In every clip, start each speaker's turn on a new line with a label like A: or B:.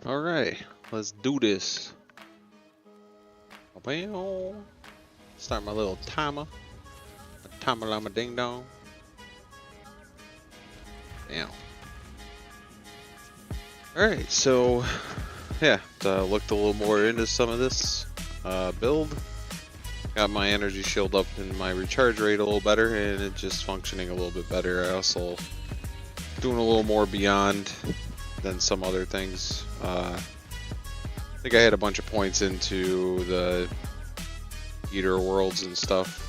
A: Alright, let's do this. Start my little timer. A timer llama ding dong. Damn. Alright, so yeah, looked a little more into some of this build. Got my energy shield up and my recharge rate a little better, and it just functioning a little bit better. I also doing a little more beyond than some other things. I think I had a bunch of points into the Eater Worlds and stuff.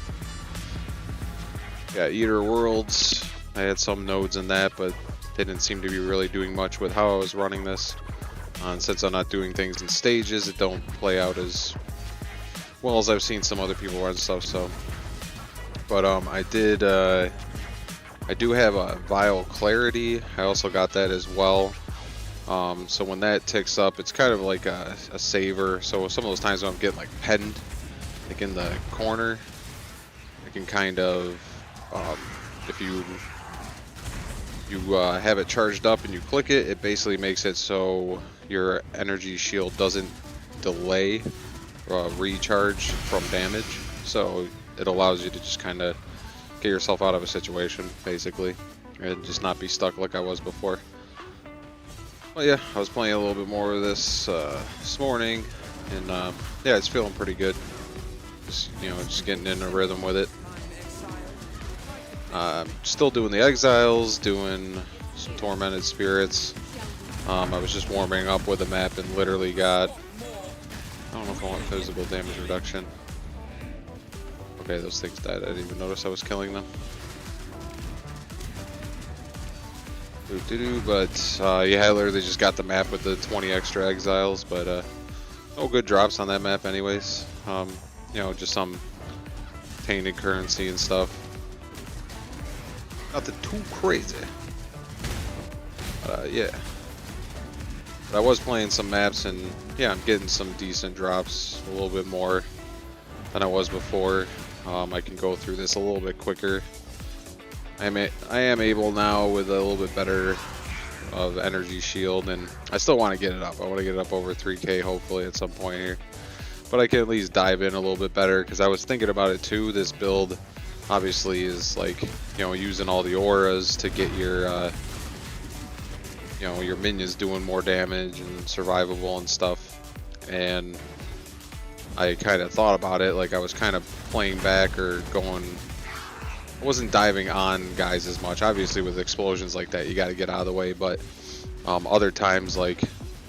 A: Yeah, Eater Worlds, I had some nodes in that, but they didn't seem to be really doing much with how I was running this. And since I'm not doing things in stages, it don't play out as well as I've seen some other people run stuff. So, but I do have a Vial Clarity. I also got that as well. So when that ticks up, it's kind of like a saver. So some of those times when I'm getting like penned, like in the corner, I can kind of, if you have it charged up and you click it, it basically makes it so your energy shield doesn't delay recharge from damage. So it allows you to just kind of get yourself out of a situation, basically, and just not be stuck like I was before. Well, yeah, I was playing a little bit more of this morning, and yeah, it's feeling pretty good. Just, just getting in a rhythm with it. Still doing the exiles, doing some tormented spirits. I was just warming up with the map and literally got, I don't know if I want physical damage reduction. Okay, those things died. I didn't even notice I was killing them. But yeah, I literally just got the map with the 20 extra exiles, but no good drops on that map anyways. Just some tainted currency and stuff. Nothing too crazy. Yeah. But I was playing some maps, and yeah, I'm getting some decent drops, a little bit more than I was before. I can go through this a little bit quicker. I am able now with a little bit better of energy shield, and I still want to get it up. I want to get it up over 3K hopefully at some point here. But I can at least dive in a little bit better, because I was thinking about it too. This build obviously is like, using all the auras to get your your minions doing more damage and survivable and stuff. And I kind of thought about it, like I was kind of playing back or going, I wasn't diving on guys as much. Obviously with explosions like that, you got to get out of the way, but other times, like,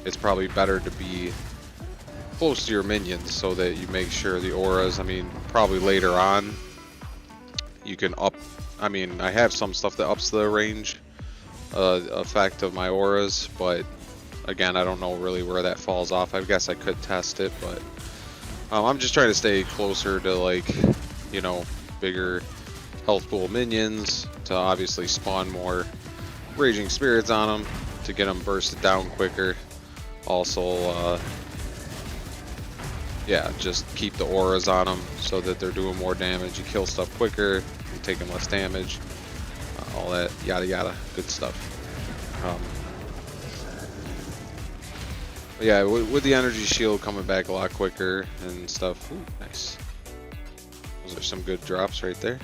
A: it's probably better to be close to your minions so that you make sure the auras, probably later on you can up, I have some stuff that ups the range effect of my auras, but again, I don't know really where that falls off. I guess I could test it, but I'm just trying to stay closer to, like, bigger health pool minions to obviously spawn more raging spirits on them to get them bursted down quicker. Also, yeah, just keep the auras on them so that they're doing more damage. You kill stuff quicker, you're taking less damage, all that yada yada, good stuff. But yeah, with the energy shield coming back a lot quicker and stuff. Ooh, nice. Those are some good drops right there.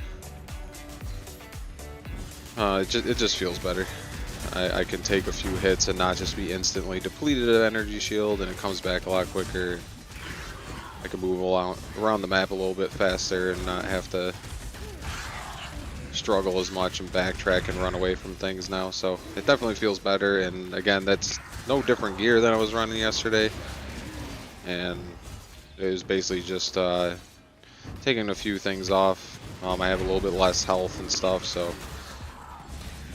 A: It just feels better. I can take a few hits and not just be instantly depleted of energy shield, and it comes back a lot quicker. I can move around the map a little bit faster and not have to struggle as much and backtrack and run away from things now. So it definitely feels better, and again, that's no different gear than I was running yesterday. And it was basically just taking a few things off. I have a little bit less health and stuff, so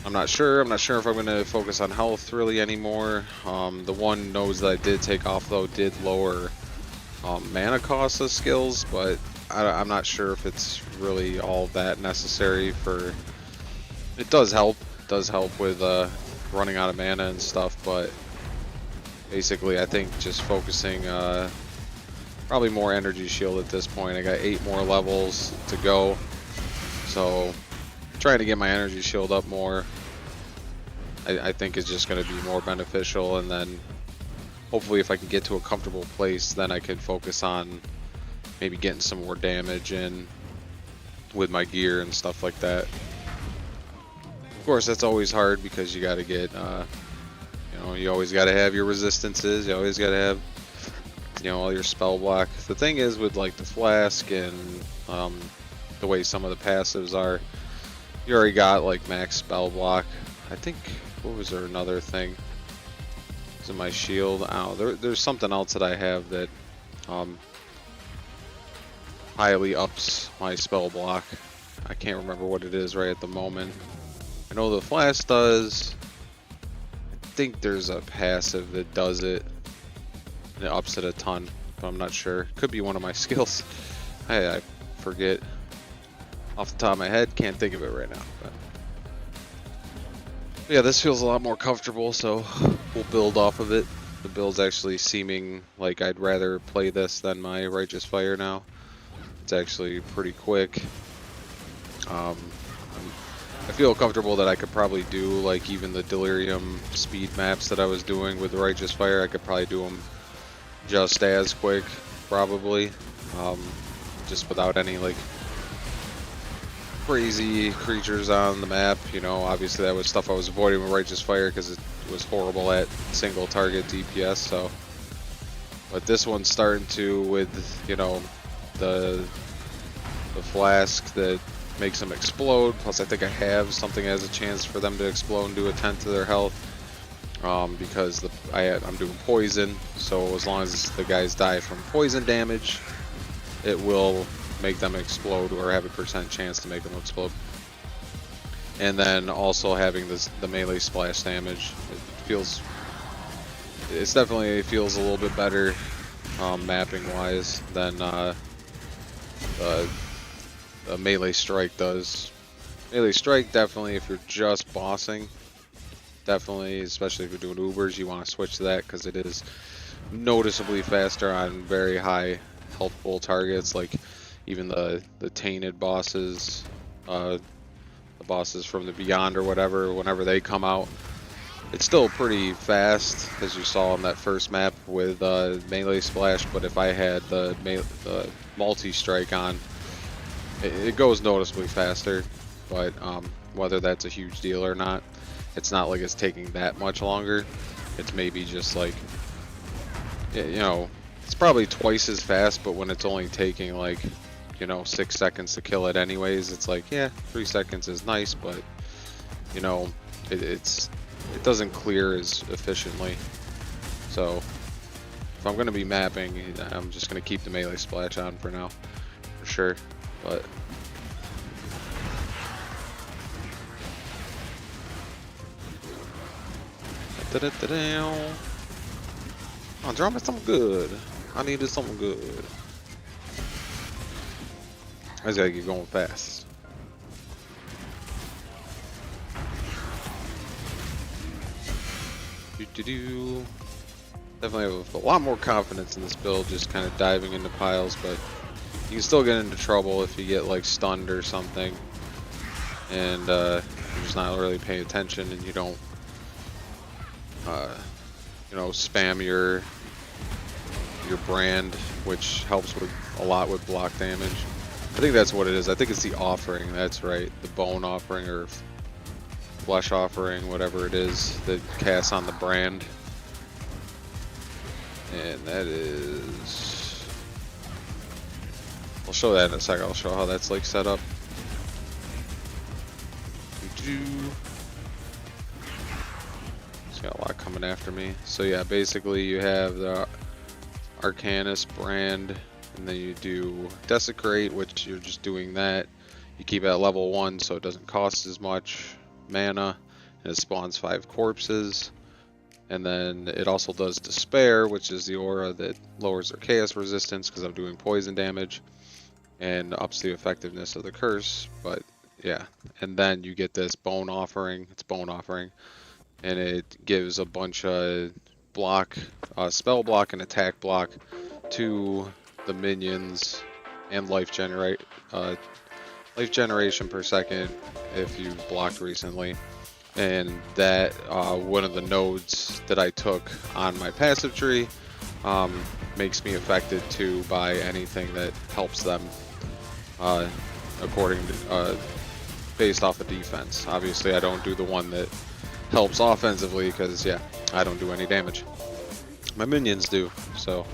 A: I'm not sure if I'm going to focus on health really anymore. The one nose that I did take off though did lower mana cost of skills, but I'm not sure if it's really all that necessary for. It does help. It does help with running out of mana and stuff, but basically I think just focusing probably more energy shield at this point. I got 8 more levels to go, so trying to get my energy shield up more I think is just going to be more beneficial. And then hopefully if I can get to a comfortable place, then I can focus on maybe getting some more damage in with my gear and stuff like that. Of course, that's always hard because you got to get, you know, you always got to have your resistances. You always got to have, you know, all your spell block. The thing is with like the flask and the way some of the passives are, you already got like max spell block. I think, what was there another thing? Is it my shield? Oh, there's something else that I have that highly ups my spell block. I can't remember what it is right at the moment. I know the flask does. I think there's a passive that does it, and it ups it a ton, but I'm not sure. Could be one of my skills. I forget off the top of my head. Can't think of it right now. But yeah, this feels a lot more comfortable, so we'll build off of it. The build's actually seeming like I'd rather play this than my Righteous Fire now. It's actually pretty quick. I feel comfortable that I could probably do like even the Delirium speed maps that I was doing with the Righteous Fire. I could probably do them just as quick, probably, just without any like crazy creatures on the map. You know, obviously that was stuff I was avoiding with Righteous Fire because it was horrible at single target DPS. So, but this one's starting to, with, you know, the flask that makes them explode. Plus, I think I have something that has a chance for them to explode and do a 10 to their health. Because I'm doing poison, so as long as the guys die from poison damage, it will make them explode or have a % chance to make them explode. And then also having the melee splash damage, it definitely feels a little bit better mapping wise than melee strike does. Melee strike, definitely if you're just bossing, definitely, especially if you're doing Ubers, you want to switch to that because it is noticeably faster on very high health pool targets, like even the tainted bosses, the bosses from the Beyond or whatever, whenever they come out. It's still pretty fast, as you saw on that first map with melee splash, but if I had the multi-strike on, it goes noticeably faster. But whether that's a huge deal or not, it's not like it's taking that much longer. It's maybe just like, you know, it's probably twice as fast, but when it's only taking like, you know, 6 seconds to kill it anyways, it's like, yeah, 3 seconds is nice, but, you know, it doesn't clear as efficiently. So if I'm going to be mapping, I'm just going to keep the melee splash on for now, for sure. But oh, draw me something good. I needed something good. I just gotta get going fast. Definitely have a lot more confidence in this build, just kind of diving into piles, but you can still get into trouble if you get like stunned or something, and you're just not really paying attention, and you don't, you know, spam your brand, which helps with a lot with block damage. I think that's what it is. I think it's the offering. That's right, the bone offering or flesh offering, whatever it is that casts on the brand, and that is. I'll show that in a second. I'll show how that's like set up. It's got a lot coming after me. So yeah, basically you have the Arcanist brand, and then you do Desecrate, which you're just doing that. You keep it at level 1 so it doesn't cost as much mana, and it spawns 5 corpses. And then it also does Despair, which is the aura that lowers their chaos resistance because I'm doing poison damage, and ups the effectiveness of the curse. But yeah, and then you get this bone offering. It's bone offering, and it gives a bunch of block, spell block and attack block to the minions, and life generation per second if you've blocked recently. and that one of the nodes that I took on my passive tree makes me affected too by anything that helps them according to based off of defense. Obviously I don't do the one that helps offensively because yeah, I don't do any damage. My minions do, so.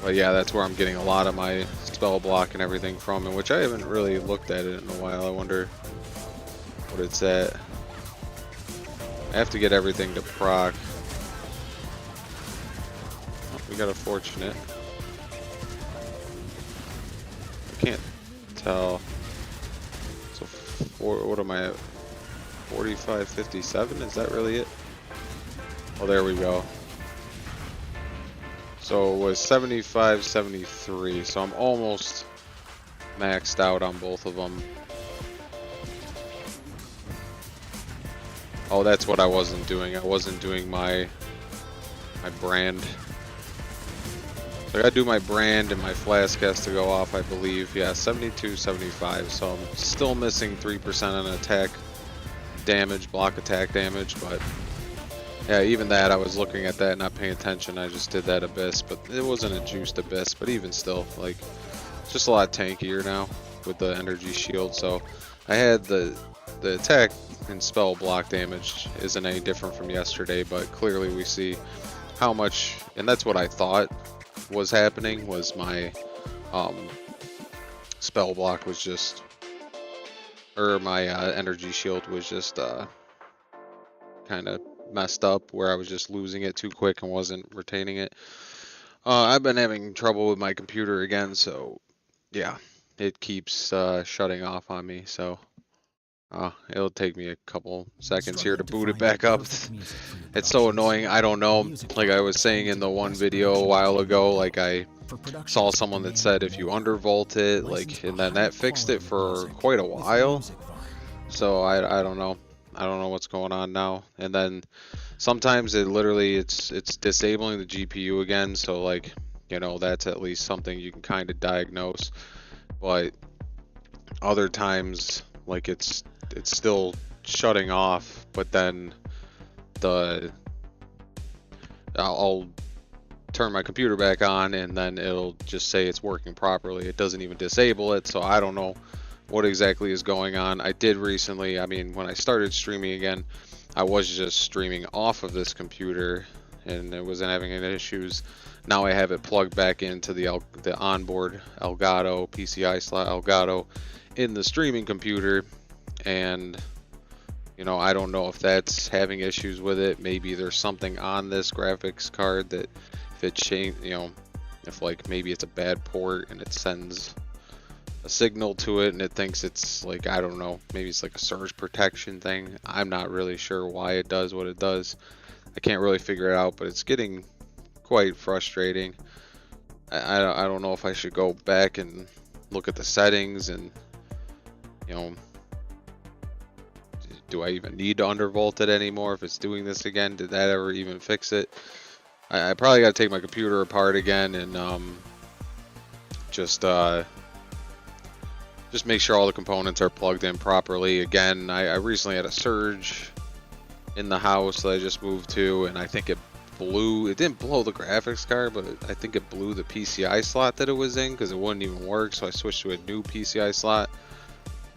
A: But yeah, that's where I'm getting a lot of my spell block and everything from, and which I haven't really looked at it in a while. I wonder what it's at. I have to get everything to proc. Oh, we got a fortunate. I can't tell. So what am I at? 45, 57? Is that really it? Oh, there we go. So it was 75, 73. So I'm almost maxed out on both of them. Oh, that's what I wasn't doing. I wasn't doing my brand. So I gotta do my brand, and my flask has to go off, I believe. Yeah, 72, 75. So I'm still missing 3% on attack damage, block attack damage, but yeah, even that, I was looking at that, not paying attention. I just did that abyss, but it wasn't a juiced abyss. But even still, like, it's just a lot tankier now with the energy shield. So I had the attack and spell block damage isn't any different from yesterday, but clearly we see how much, and that's what I thought was happening, was my spell block was just, or my energy shield was just kind of messed up, where I was just losing it too quick and wasn't retaining it. I've been having trouble with my computer again, so yeah, it keeps shutting off on me, so it'll take me a couple seconds here to boot it back up. It's so annoying. I don't know, like I was saying in the one video a while ago, like I saw someone that said if you undervolt it, like, and then that fixed it for quite a while. So I don't know. I don't know what's going on now. And then sometimes it literally it's disabling the GPU again, so like, you know, that's at least something you can kind of diagnose. But other times, like, it's still shutting off, but then I'll turn my computer back on and then it'll just say it's working properly. It doesn't even disable it, so I don't know what exactly is going on. I did recently, I mean, when I started streaming again, I was just streaming off of this computer and it wasn't having any issues. Now I have it plugged back into the onboard Elgato PCI slot Elgato in the streaming computer, and you know, I don't know if that's having issues with it. Maybe there's something on this graphics card that if it change, you know, if like maybe it's a bad port and it sends a signal to it and it thinks it's like, I don't know, maybe it's like a surge protection thing. I'm not really sure why it does what it does. I can't really figure it out, but it's getting quite frustrating. I don't know if I should go back and look at the settings and, you know, do I even need to undervolt it anymore if it's doing this again? Did that ever even fix it? I probably got to take my computer apart again and just make sure all the components are plugged in properly. Again, I recently had a surge in the house that I just moved to, and I think it didn't blow the graphics card, but I think it blew the PCI slot that it was in because it wouldn't even work. So I switched to a new PCI slot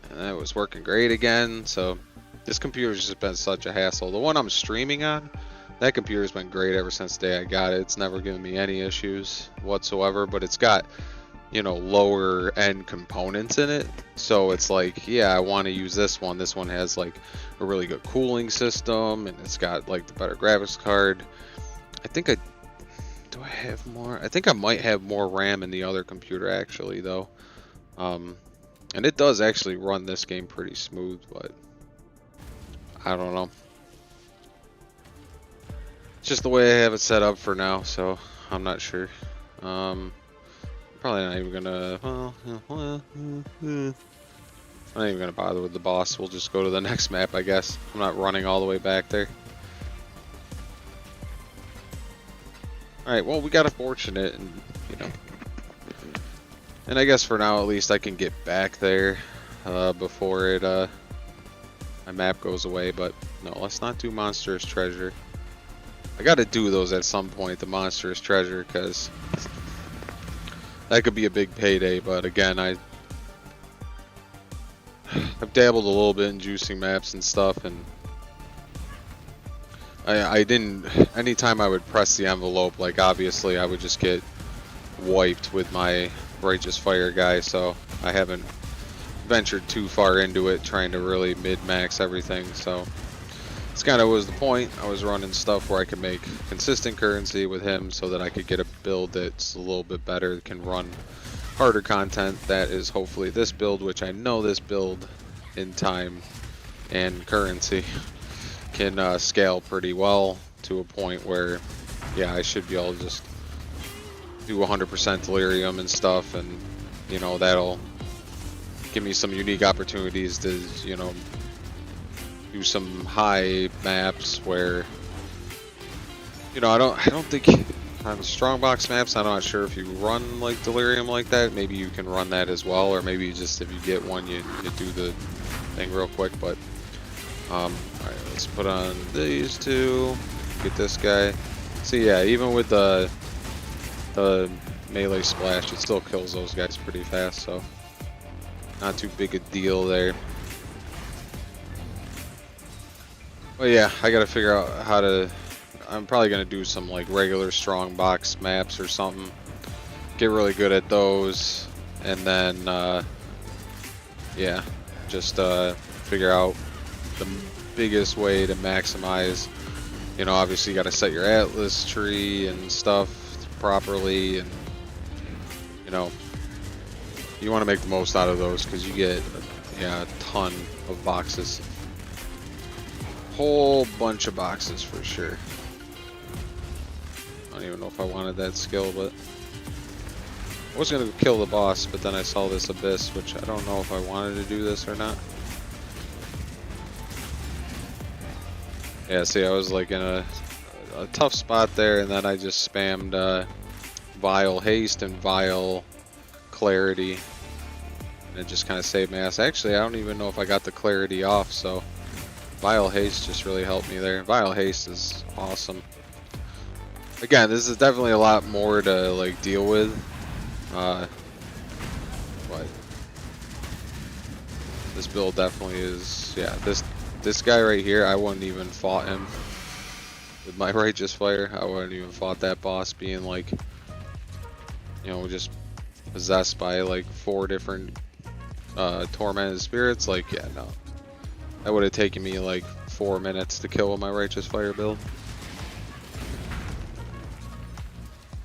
A: and it was working great again. So this computer's just been such a hassle. The one I'm streaming on, that computer's been great ever since the day I got it. It's never given me any issues whatsoever, but it's got, you know, lower end components in it. So it's like, yeah, I want to use this one. This one has like a really good cooling system and it's got like the better graphics card. I think do I have more? I think I might have more RAM in the other computer actually though. And it does actually run this game pretty smooth, but I don't know. It's just the way I have it set up for now, so I'm not sure. Probably not even gonna, I'm not even gonna bother with the boss. We'll just go to the next map, I guess. I'm not running all the way back there. Alright, well, we got a fortunate, and, you know. And I guess for now, at least, I can get back there before it my map goes away. But no, let's not do monstrous treasure. I gotta do those at some point, the monstrous treasure, because that could be a big payday. But again, I've dabbled a little bit in juicing maps and stuff, and I didn't, anytime I would press the envelope, like obviously I would just get wiped with my Righteous Fire guy, so I haven't ventured too far into it trying to really mid-max everything. So it's kind of was the point. I was running stuff where I could make consistent currency with him so that I could get a build that's a little bit better, can run harder content. That is hopefully this build, which I know this build in time and currency can scale pretty well to a point where, yeah, I should be able to just do 100% delirium and stuff, and you know, that'll give me some unique opportunities to, you know, do some high maps where, you know, I don't think on strongbox maps, I'm not sure if you run like delirium like that. Maybe you can run that as well, or maybe just if you get one, you do the thing real quick. But alright, let's put on these two, get this guy. See, yeah, even with the melee splash, it still kills those guys pretty fast, so not too big a deal there. But yeah, I gotta figure out how to, I'm probably gonna do some like regular strong box maps or something, get really good at those, and then yeah, just figure out the biggest way to maximize. You know, obviously you gotta set your atlas tree and stuff properly, and you know, you want to make the most out of those because you get, yeah, a ton of boxes, whole bunch of boxes for sure. I don't even know if I wanted that skill, but I was gonna kill the boss, but then I saw this abyss, which I don't know if I wanted to do this or not. Yeah, see, I was like in a tough spot there, and then I just spammed Vile Haste and Vile Clarity, and it just kind of saved my ass. Actually, I don't even know if I got the Clarity off, so Vile Haste just really helped me there. Vile Haste is awesome. Again, this is definitely a lot more to like deal with, but this build definitely is, yeah, this guy right here, I wouldn't even fought him with my Righteous Fire. I wouldn't even fought that boss being like, you know, just possessed by like 4 different tormented spirits. Like, yeah, no, that would have taken me like 4 minutes to kill with my Righteous Fire build.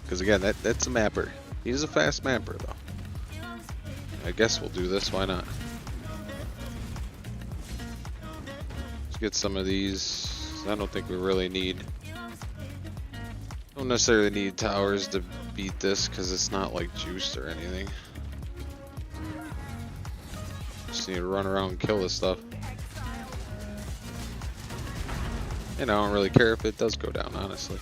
A: Because again, that's a mapper. He's a fast mapper though. I guess we'll do this, why not? Let's get some of these. I don't think we really don't necessarily need towers to beat this because it's not like juiced or anything. Just need to run around and kill this stuff. And I don't really care if it does go down, honestly.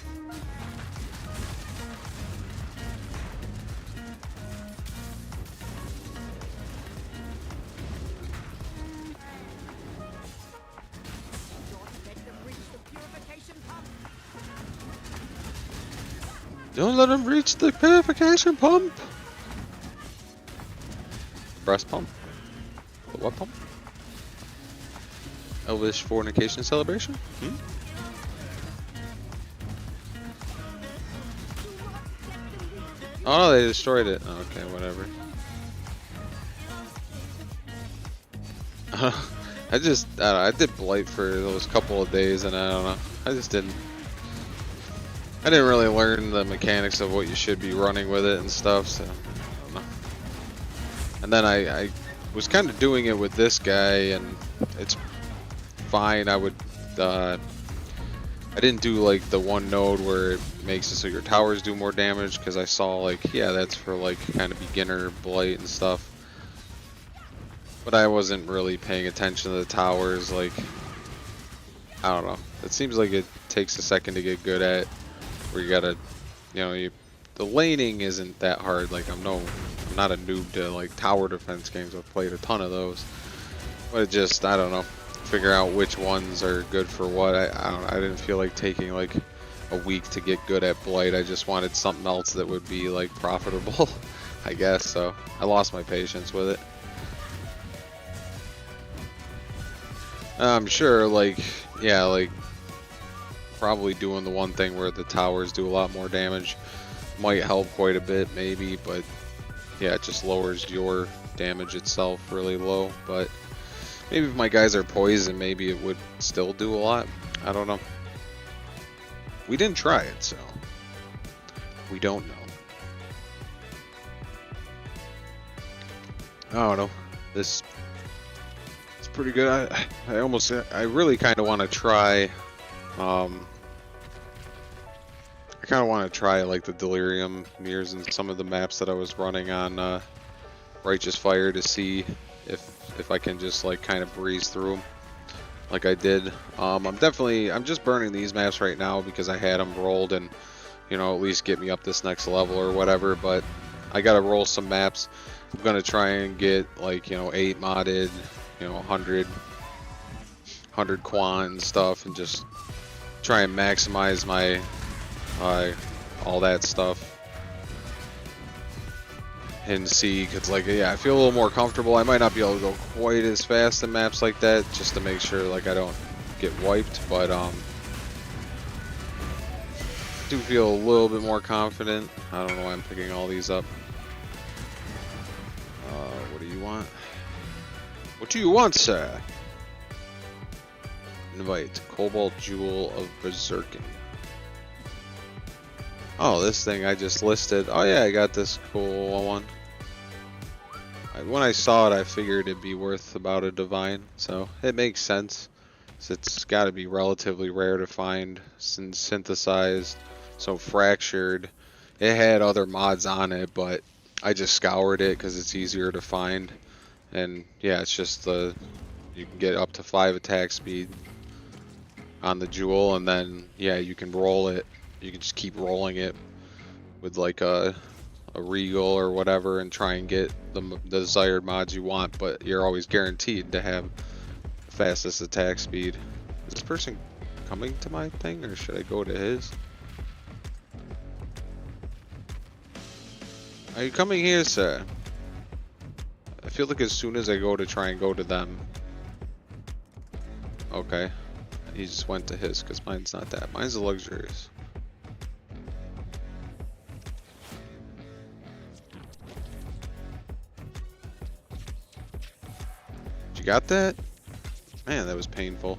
A: Don't let him reach the purification pump. Breast pump? The what pump? Elvish fornication celebration? Oh no, they destroyed it. Oh, okay, whatever. I did Blight for those couple of days, and I don't know. I didn't really learn the mechanics of what you should be running with it and stuff, so I don't know. And then I was kind of doing it with this guy, and it's fine. I didn't do like the one node where it makes it so your towers do more damage, because I saw like, yeah, that's for like kind of beginner Blight and stuff. But I wasn't really paying attention to the towers. Like, I don't know. It seems like it takes a second to get good at. Where you gotta, you know, the laning isn't that hard. Like, I'm not a noob to like tower defense games. I've played a ton of those, but it just, I don't know, figure out which ones are good for what. I don't know, I didn't feel like taking like a week to get good at Blight. I just wanted something else that would be like profitable, I guess. So I lost my patience with it. I'm sure, like, yeah, like probably doing the one thing where the towers do a lot more damage might help quite a bit, maybe, but yeah, it just lowers your damage itself really low. But maybe if my guys are poisoned, maybe it would still do a lot. I don't know. We didn't try it, so we don't know. I don't know. This is pretty good. I really kind of want to try. I kind of want to try like the Delirium mirrors and some of the maps that I was running on Righteous Fire to see if I can just like kind of breeze through them like I did. I'm just burning these maps right now because I had them rolled and, you know, at least get me up this next level or whatever. But I gotta roll some maps. I'm gonna try and get like, you know, 8 modded, you know, 100 quant and stuff, and just try and maximize my all that stuff and see, cause like, yeah, I feel a little more comfortable. I might not be able to go quite as fast in maps like that, just to make sure like I don't get wiped, but do feel a little bit more confident. I don't know why I'm picking all these up. What do you want? What do you want, sir? Invite Cobalt Jewel of Berserkin. Oh, this thing I just listed. Oh yeah, I got this cool one. When I saw it, I figured it'd be worth about a divine, so it makes sense. So it's got to be relatively rare to find, since synthesized, so fractured. It had other mods on it, but I just scoured it because it's easier to find. And yeah, it's just you can get up to 5 attack speed on the jewel, and then yeah, you can roll it. You can just keep rolling it with like a regal or whatever and try and get the desired mods you want, but you're always guaranteed to have the fastest attack speed. Is this person coming to my thing, or should I go to his? Are you coming here, sir? I feel like as soon as I go to try and go to them. Okay. He just went to his, because mine's not that. Mine's the luxurious. You got that? Man, that was painful.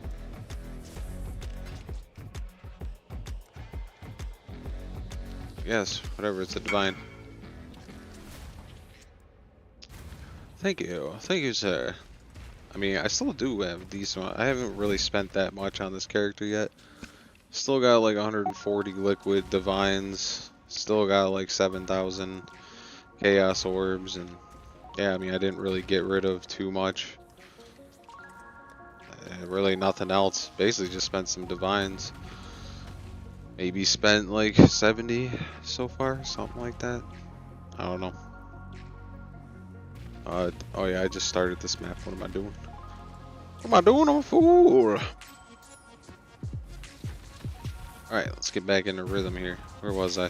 A: Yes, whatever, it's a divine. Thank you, sir. I mean, I still do have a decent. I haven't really spent that much on this character yet. Still got like 140 liquid divines. Still got like 7,000 chaos orbs, and yeah, I mean, I didn't really get rid of too much. Really nothing else. Basically just spent some divines. Maybe spent like 70 so far, something like that. I don't know. Oh yeah, I just started this map. What am I doing? What am I doing? I'm a fool. Alright, let's get back into rhythm here. Where was I?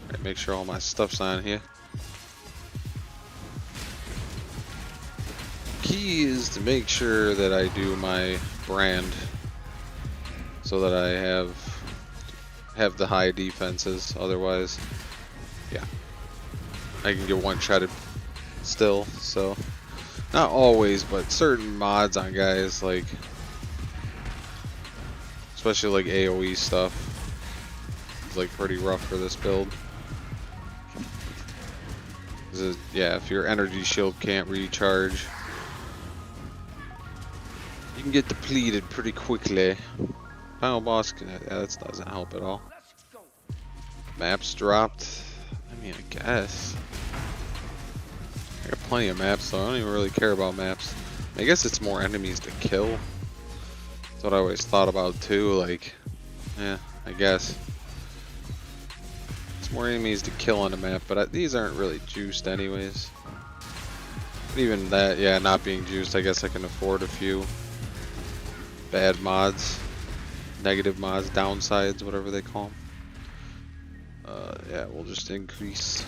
A: Alright, make sure all my stuff's on here. Key is to make sure that I do my brand so that I have the high defenses. Otherwise, yeah, I can get one-shotted still. So not always, but certain mods on guys, like especially like AoE stuff, is like pretty rough for this build. Yeah, if your energy shield can't recharge, you can get depleted pretty quickly. Final boss, yeah, that doesn't help at all. Maps dropped. I mean, I guess. I got plenty of maps, so I don't even really care about maps. I guess it's more enemies to kill. That's what I always thought about too. Like, yeah, I guess. It's more enemies to kill on the map, but these aren't really juiced anyways. But even that, yeah, not being juiced, I guess I can afford a few bad mods, negative mods, downsides, whatever they call them. Yeah, we'll just increase.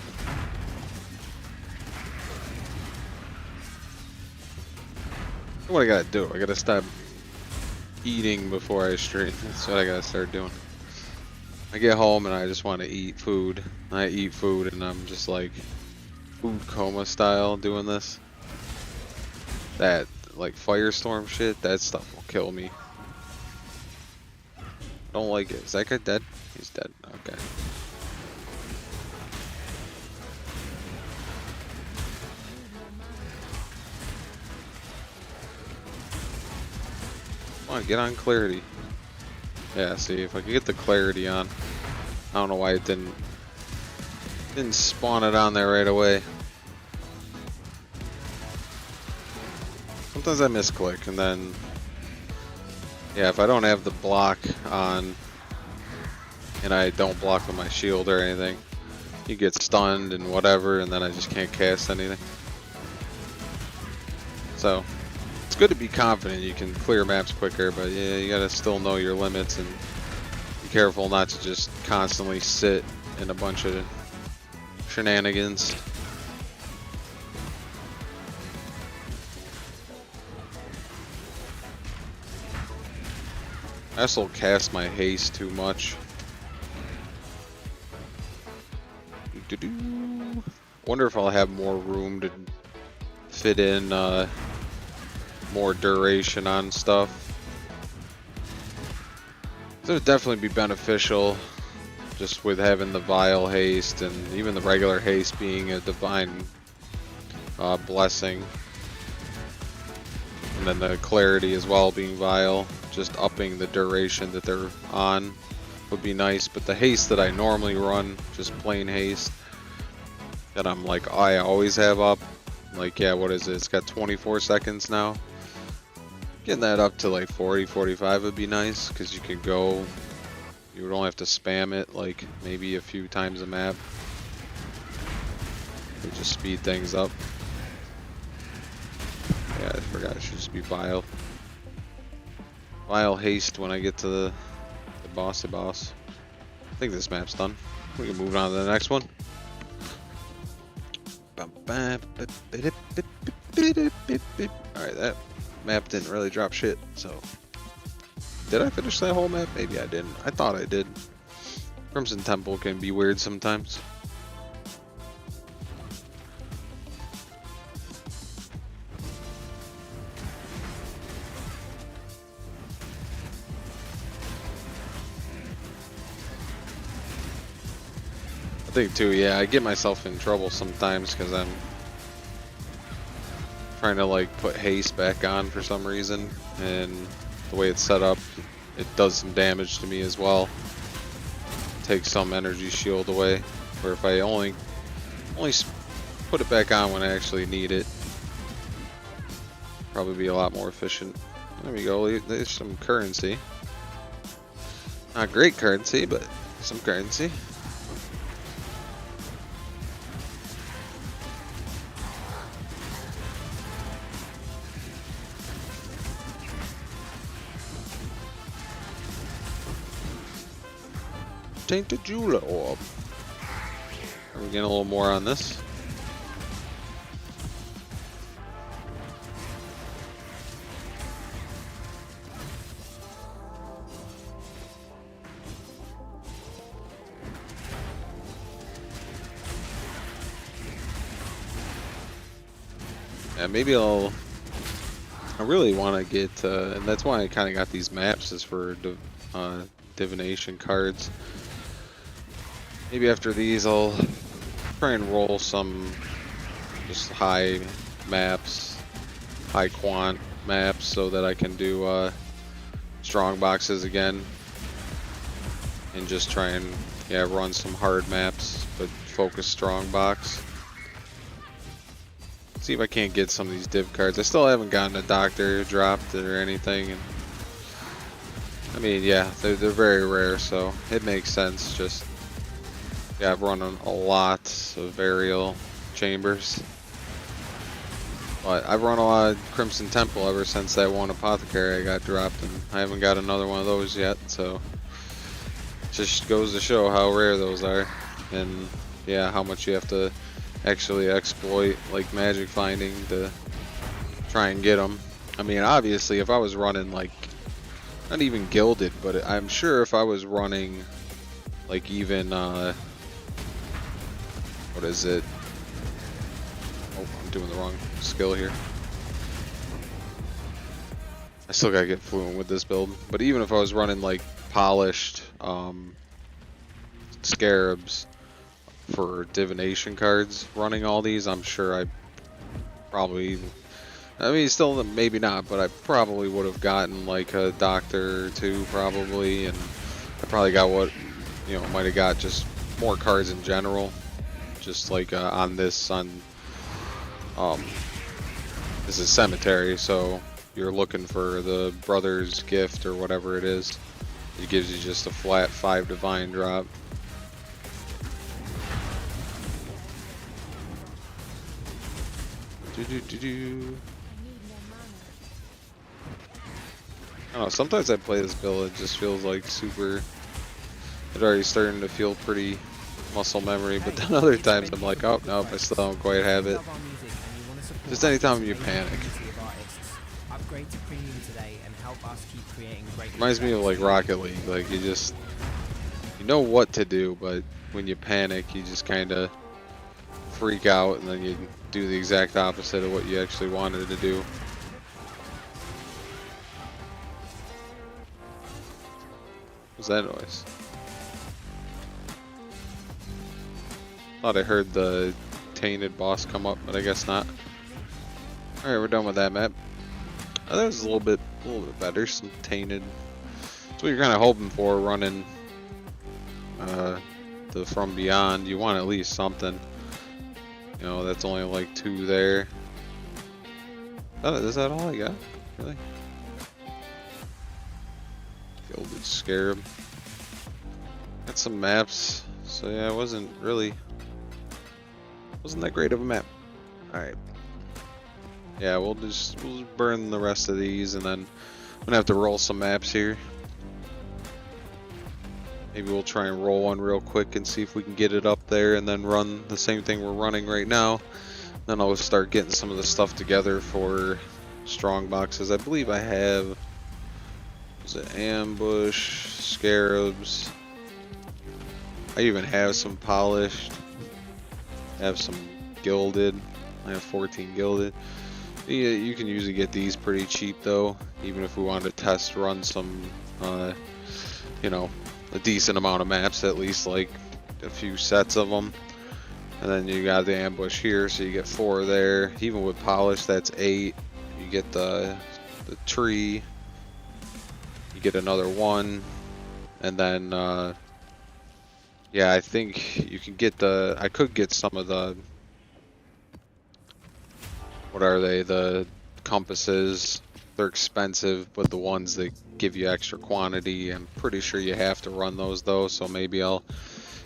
A: What I gotta do? I gotta stop eating before I stream. That's what I gotta start doing. I get home and I just want to eat food. I eat food and I'm just like food coma style doing this. That like firestorm shit, that stuff will kill me. I don't like it. Is that guy dead? He's dead. Okay. Come on, get on clarity. Yeah, see, if I could get the clarity on. I don't know why it didn't spawn it on there right away. Sometimes I misclick and then, yeah, if I don't have the block on and I don't block with my shield or anything, you get stunned and whatever, and then I just can't cast anything. So it's good to be confident you can clear maps quicker, but yeah, you gotta still know your limits and be careful not to just constantly sit in a bunch of shenanigans. I also cast my haste too much. Wonder if I'll have more room to fit in more duration on stuff. So it would definitely be beneficial just with having the vile haste and even the regular haste being a divine blessing. And then the clarity as well being vile, just upping the duration that they're on would be nice. But the haste that I normally run, just plain haste, that I'm like, I always have up, like, yeah, what is it? It's got 24 seconds now. Getting that up to like 40, 45 would be nice, because you could go, you would only have to spam it like maybe a few times a map. It would just speed things up. Yeah, I forgot it should just be vile. Vile haste when I get to the bossy boss. I think this map's done. We can move on to the next one. Alright, that map didn't really drop shit, so. Did I finish that whole map? Maybe I didn't. I thought I did. Crimson Temple can be weird sometimes. I think too, yeah, I get myself in trouble sometimes because I'm trying to like put haste back on for some reason, and the way it's set up, it does some damage to me as well. Takes some energy shield away, where if I only put it back on when I actually need it, probably be a lot more efficient. There we go, there's some currency. Not great currency, but some currency. Tainted Jewel Orb. Are we getting a little more on this? Yeah, maybe I really want to get, and that's why I kind of got these maps, is for divination cards. Maybe after these I'll try and roll some just high maps, high quant maps, so that I can do strong boxes again, and just try and, yeah, run some hard maps but focus strong box. See if I can't get some of these div cards. I still haven't gotten a doctor dropped or anything, and I mean, yeah, they're very rare, so it makes sense. Just, yeah, I've run a lot of aerial chambers. But I've run a lot of Crimson Temple ever since that one Apothecary I got dropped, and I haven't got another one of those yet, so just goes to show how rare those are, and yeah, how much you have to actually exploit like magic finding to try and get them. I mean, obviously, if I was running like, not even gilded, but I'm sure if I was running like even, what is it? Oh, I'm doing the wrong skill here. I still gotta get fluent with this build. But even if I was running like polished scarabs for divination cards, running all these, I'm sure I probably, I mean, still maybe not, but I probably would have gotten like a doctor or two probably, and I probably got what, you know, might have got just more cards in general, just like on this, this is cemetery, so you're looking for the brother's gift or whatever it is. It gives you just a flat 5 divine drop. I don't know, sometimes I play this build, it just feels like super, it's already starting to feel pretty muscle memory, but then other times I'm like, oh nope, I still don't quite have it. Just anytime you panic. Reminds me of like Rocket League, like you know what to do, but when you panic you just kinda freak out and then you do the exact opposite of what you actually wanted to do. What's that noise? Thought I heard the tainted boss come up, but I guess not. Alright, we're done with that map. Oh, that was a little bit better, some tainted. That's what you're kinda hoping for running the From Beyond. You want at least something. You know, that's only like 2 there. Oh, is that all I got? Really? Gilded Scarab. Got some maps. So yeah, it wasn't that great of a map. Alright. Yeah, we'll just burn the rest of these, and then I'm gonna have to roll some maps here. Maybe we'll try and roll one real quick and see if we can get it up there, and then run the same thing we're running right now. Then I'll start getting some of the stuff together for strong boxes. I believe I have, is it ambush, scarabs? I even have some polished. I have some gilded. I have 14 gilded. Yeah, you can usually get these pretty cheap though, even if we wanted to test run some, you know, a decent amount of maps, at least like a few sets of them. And then you got the ambush here, so you get 4 there. Even with polish, that's 8. You get the tree. You get another 1, and then yeah, I think you can get the. I could get some of the. What are they? The compasses. They're expensive, but the ones that give you extra quantity, I'm pretty sure you have to run those though, so maybe I'll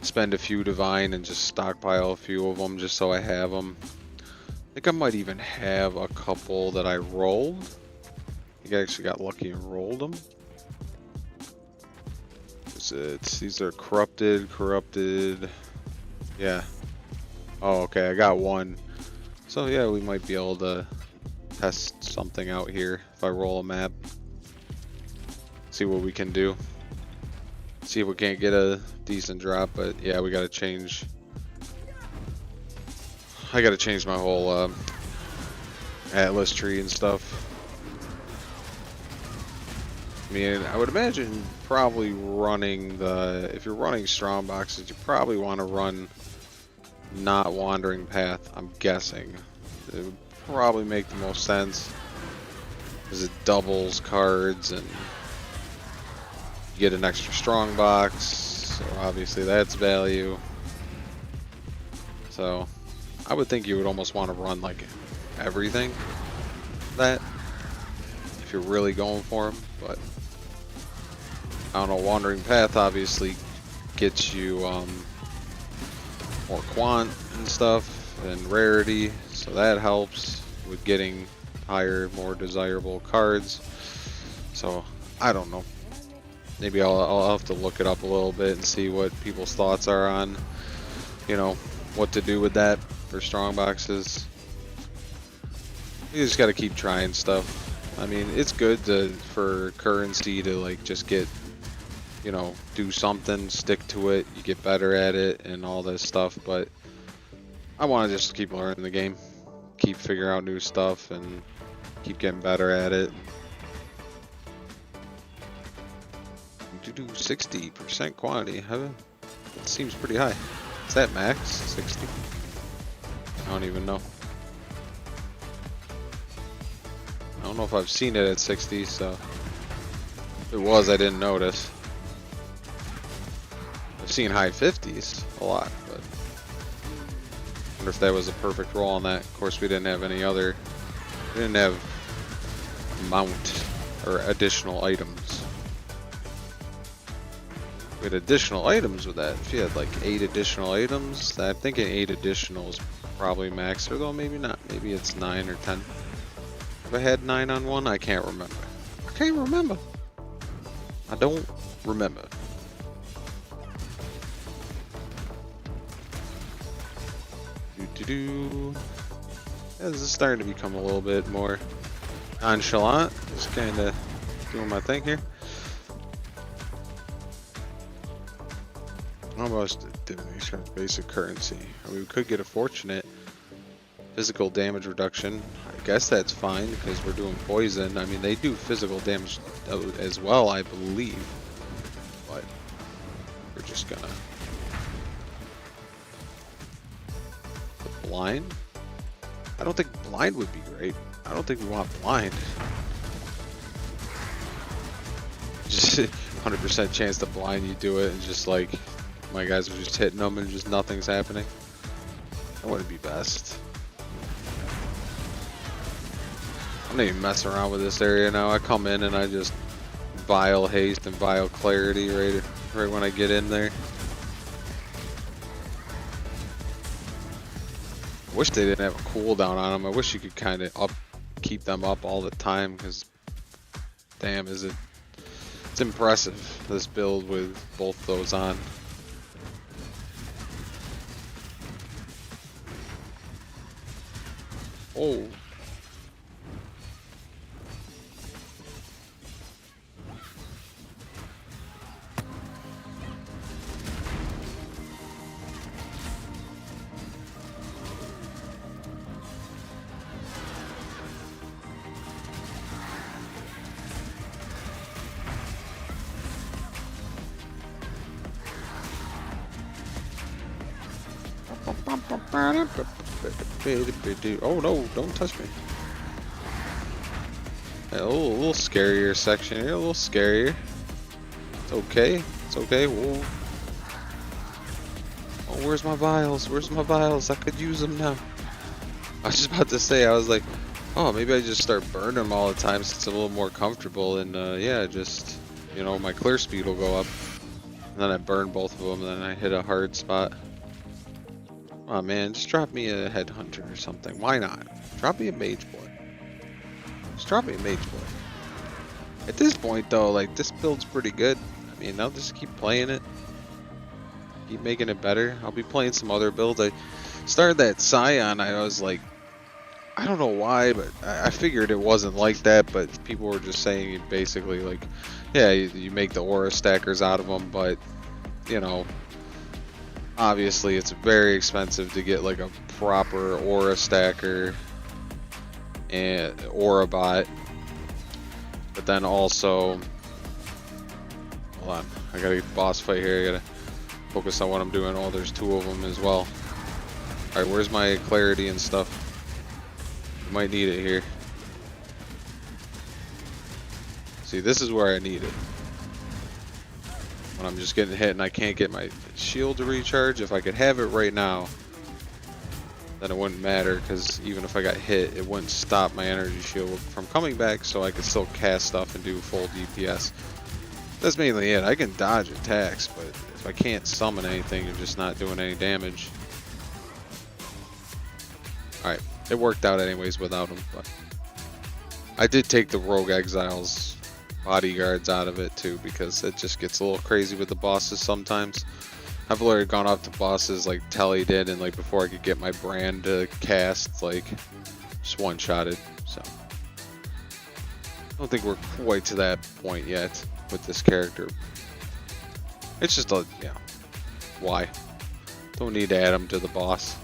A: spend a few divine and just stockpile a few of them just so I have them. I think I might even have a couple that I rolled. I think I actually got lucky and rolled them. These are corrupted. Yeah. Oh, okay, I got 1. So yeah, we might be able to test something out here if I roll a map. See what we can do. See if we can't get a decent drop, but yeah, we gotta change. I gotta change my whole atlas tree and stuff. I mean, I would imagine probably running if you're running strong boxes, you probably want to run not wandering path, I'm guessing. It would probably make the most sense because it doubles cards and you get an extra strong box, so obviously that's value. So I would think you would almost want to run like everything that if you're really going for them, but I don't know, wandering path obviously gets you more quant and stuff and rarity, so that helps. with getting higher, more desirable cards. So I don't know. Maybe I'll have to look it up a little bit and see what people's thoughts are on, you know, what to do with that for strong boxes. You just got to keep trying stuff. I mean, it's good for currency to like just get, you know, do something, stick to it, you get better at it and all this stuff, but I want to just keep learning the game, keep figuring out new stuff and keep getting better at it. To do 60% quantity, that seems pretty high. Is that max? 60? I don't even know. I don't know if I've seen it at 60, so if it was, I didn't notice. I've seen high 50s a lot, but I wonder if that was a perfect roll on that. Of course, we didn't have any other, we didn't have mount or additional items. We had additional items with that. If you had like 8 additional items, I'm thinking 8 additional is probably max, or though maybe not. Maybe it's 9 or 10. If I had 9 on one, I can't remember. I can't remember. I don't remember. Yeah, this is starting to become a little bit more nonchalant. Just kind of doing my thing here. Almost didn't expect basic currency. I mean, we could get a fortunate physical damage reduction. I guess that's fine because we're doing poison. I mean, they do physical damage as well, I believe. But we're just gonna blind. I don't think blind would be great. I don't think we want blind. Just 100% chance to blind, you do it and just like my guys are just hitting them and just nothing's happening. That wouldn't be best. I'm not even messing around with this area now. I come in and I just vile haste and vile clarity right when I get in there. I wish they didn't have a cooldown on them. I wish you could kind of keep them up all the time, because damn, it's impressive, this build with both those on. Oh. Oh no, don't touch me. A little scarier section here, a little scarier. It's okay, it's okay. Whoa. Oh, where's my vials? Where's my vials? I could use them now. I was just about to say, I was like, oh, maybe I just start burning them all the time so it's a little more comfortable, and yeah, just, you know, my clear speed will go up. And then I burn both of them, and then I hit a hard spot. Oh man, just drop me a headhunter or something. Why not? Drop me a mage boy. Just drop me a mage boy. At this point though, like, this build's pretty good. I mean, I'll just keep playing it. Keep making it better. I'll be playing some other builds. I started that Scion, I was like, I don't know why, but I figured it wasn't like that, but people were just saying basically like, yeah, you make the aura stackers out of them, but, you know, obviously it's very expensive to get like a proper aura stacker and aura bot. But then also, hold on, I gotta get boss fight here. I gotta focus on what I'm doing. Oh, there's 2 of them as well. Alright, where's my clarity and stuff? Might need it here. See, this is where I need it. When I'm just getting hit and I can't get my shield to recharge. If I could have it right now, then it wouldn't matter, because even if I got hit, it wouldn't stop my energy shield from coming back, so I could still cast stuff and do full DPS. That's mainly it. I can dodge attacks, but if I can't summon anything, you're just not doing any damage. Alright, It worked out anyways without him, but I did take the Rogue Exiles bodyguards out of it too, because it just gets a little crazy with the bosses sometimes. I've already gone off to bosses like Telly did, and like before I could get my brand to cast, like just one-shotted. So I don't think we're quite to that point yet with this character. It's just a, yeah, why? Don't need to add him to the boss.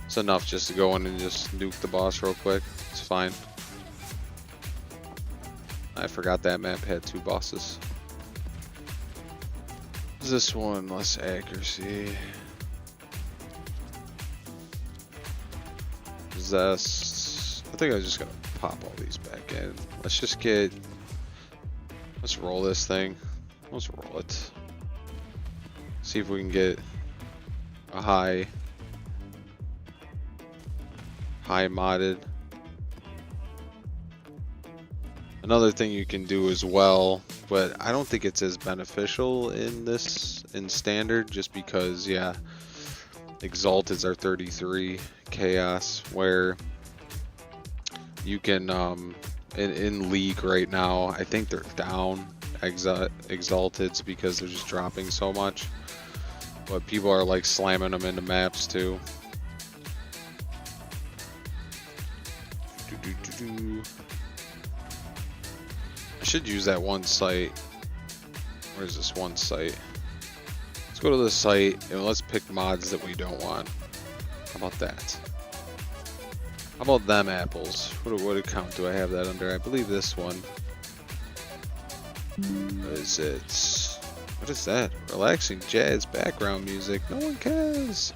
A: It's enough just to go in and just nuke the boss real quick. It's fine. I forgot that map had 2 bosses. This one, less accuracy. Possess. I think I'm just gonna pop all these back in. Let's just get. Let's roll this thing. Let's roll it. See if we can get a high modded. Another thing you can do as well, but I don't think it's as beneficial in standard, just because, yeah, exalteds are 33 chaos, where you can in league right now, I think they're down exalteds because they're just dropping so much, but people are like slamming them into maps too. I should use that one site. Where's this one site? Let's go to this site and let's pick mods that we don't want. How about that? How about them apples? What account do I have that under? I believe this one. What is it? What is that? Relaxing jazz background music. No one cares.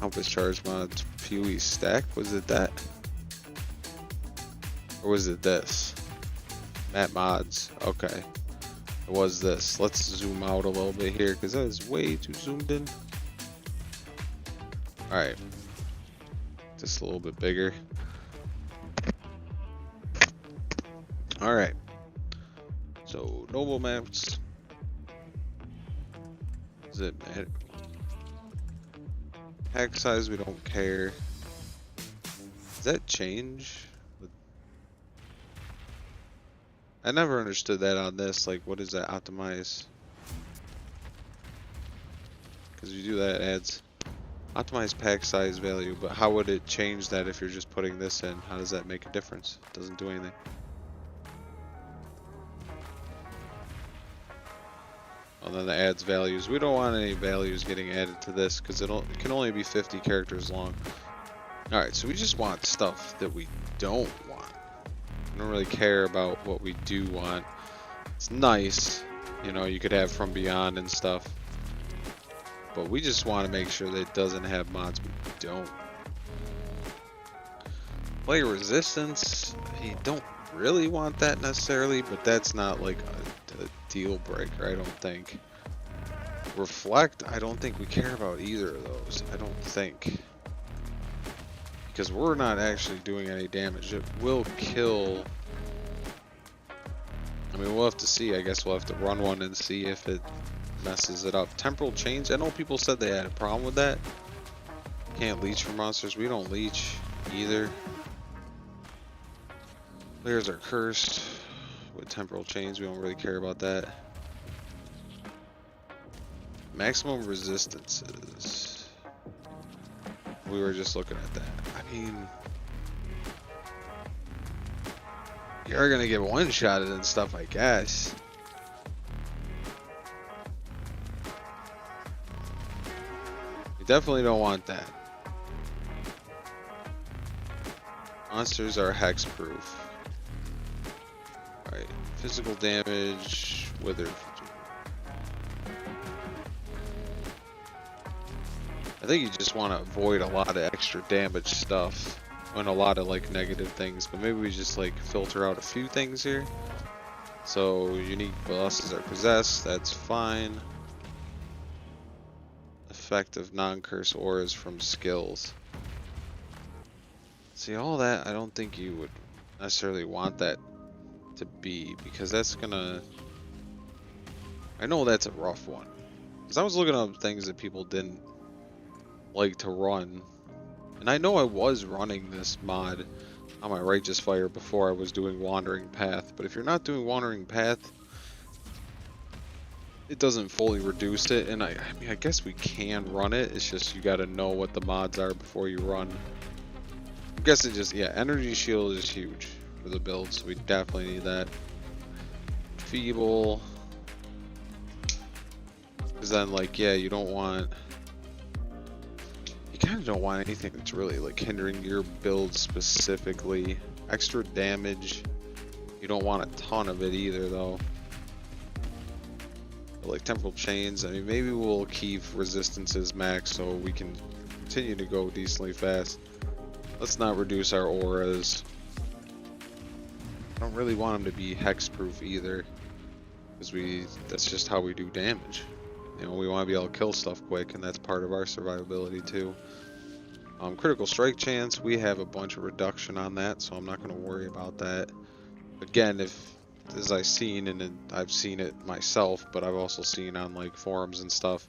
A: Outfit charge mods. POE stack. Was it that? Or was it this? Map mods. Okay. It was this. Let's zoom out a little bit here because that is way too zoomed in. Alright. Just a little bit bigger. Alright. So, noble maps. Does it matter? Pack size, we don't care. Does that change? I never understood that on this. Like, what does that optimize? Because you do that, it adds optimize pack size value, but how would it change that if you're just putting this in? How does that make a difference? It doesn't do anything. And then the adds values. We don't want any values getting added to this because it can only be 50 characters long. Alright, so we just want stuff that we don't want. We don't really care about what we do want. It's nice, you know, you could have From Beyond and stuff. But we just want to make sure that it doesn't have mods we don't. Player resistance, you don't really want that necessarily, but that's not like a deal breaker, I don't think. Reflect, I don't think we care about either of those. I don't think. Because we're not actually doing any damage. It will kill. I mean, we'll have to see. I guess we'll have to run one and see if it messes it up. Temporal change, I know people said they had a problem with that. Can't leech for monsters. We don't leech either. Players are cursed with temporal chains. We don't really care about that. Maximum resistances. We were just looking at that. I mean, you're gonna get one-shotted and stuff, I guess. We definitely don't want that. Monsters are hex-proof. Alright, physical damage, wither. I think you just want to avoid a lot of extra damage stuff and a lot of like negative things, but maybe we just like filter out a few things here. So unique bosses are possessed, that's fine. Effect of non-curse auras from skills. See, all that, I don't think you would necessarily want that to be, because that's gonna, I know that's a rough one, because I was looking up things that people didn't like to run, And I know I was running this mod on my Righteous Fire before I was doing Wandering Path, but if you're not doing Wandering Path, it doesn't fully reduce it, and I mean, I guess we can run it, it's just you gotta know what the mods are before you run. I'm guessing just, yeah, Energy Shield is huge for the build, so we definitely need that. Feeble, because then, like, yeah, you don't want, you kind of don't want anything that's really, like, hindering your build specifically. Extra damage, you don't want a ton of it either, though. Like temporal chains, I mean, maybe we'll keep resistances max so we can continue to go decently fast. Let's not reduce our auras. I don't really want them to be hexproof either, because that's just how we do damage. You know, we want to be able to kill stuff quick, and that's part of our survivability too. Critical strike chance, we have a bunch of reduction on that, so I'm not going to worry about that. Again, as I've seen, and I've seen it myself, but I've also seen on like forums and stuff,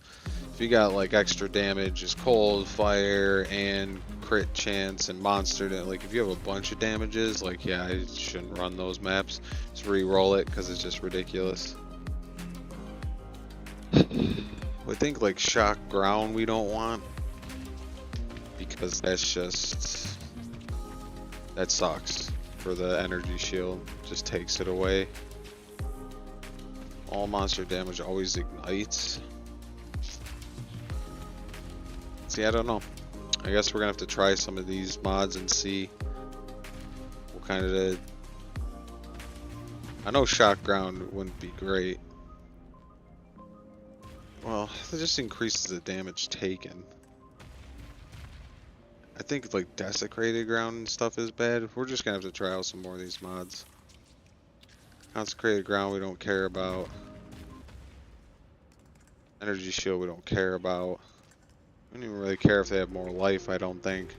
A: if you got like extra damage is cold, fire, and crit chance and monster, like if you have a bunch of damages, like yeah, I shouldn't run those maps. Just re-roll it because it's just ridiculous. I think like shock ground we don't want, because that's just, that sucks for the energy shield, just takes it away. All monster damage always ignites. See, I don't know. I guess we're gonna have to try some of these mods and see what kind of I know shock ground wouldn't be great. Well, it just increases the damage taken. I think like desecrated ground and stuff is bad. We're just gonna have to try out some more of these mods. Consecrated ground we don't care about. Energy shield we don't care about. I don't even really care if they have more life, I don't think.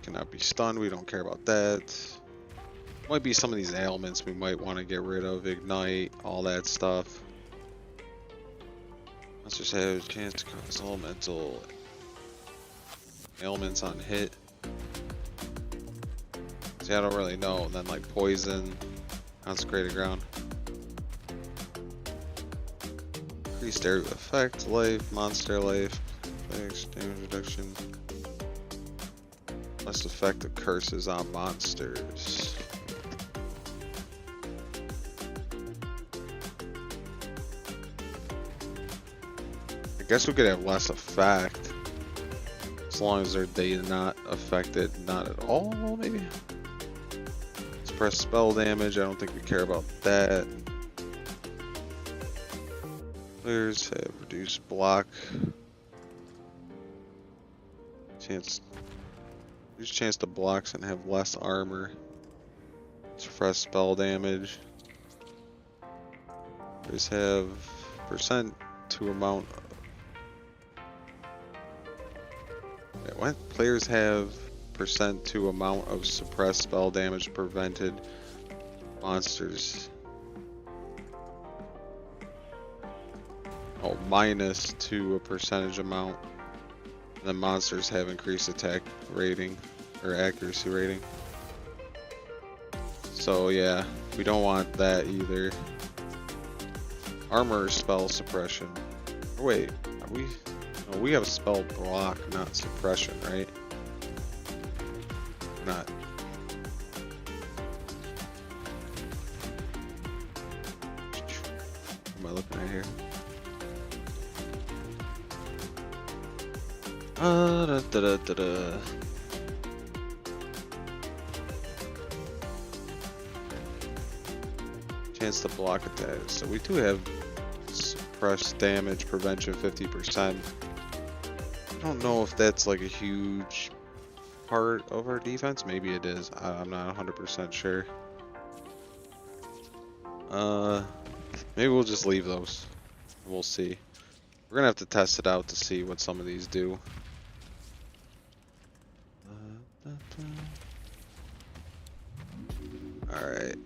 A: Cannot be stunned, we don't care about that. Might be some of these ailments we might want to get rid of. Ignite, all that stuff. Monsters have a chance to cause elemental ailments on hit. See, I don't really know. And then like poison, consecrated ground. Increased area of effect, life, monster life, damage reduction. Less effective curses on monsters. I guess we could have less effect as long as they not affected, not at all, maybe. Suppress spell damage, I don't think we care about that. Players have reduced block chance, reduced chance to blocks and have less armor. Suppress spell damage. Players have percent to amount. Wait, what? Players have percent to amount of suppressed spell damage prevented monsters. Oh, minus to a percentage amount. And then monsters have increased attack rating or accuracy rating. So yeah, we don't want that either. Armor spell suppression. Oh, wait, are we? No, we have spell block, not suppression, right? Not. What am I looking at here? Chance to block attacks. So we do have suppressed damage prevention 50%. I don't know if that's like a huge part of our defense. Maybe it is. I'm not 100% sure. Maybe we'll just leave those. We'll see. We're gonna have to test it out to see what some of these do. Alright.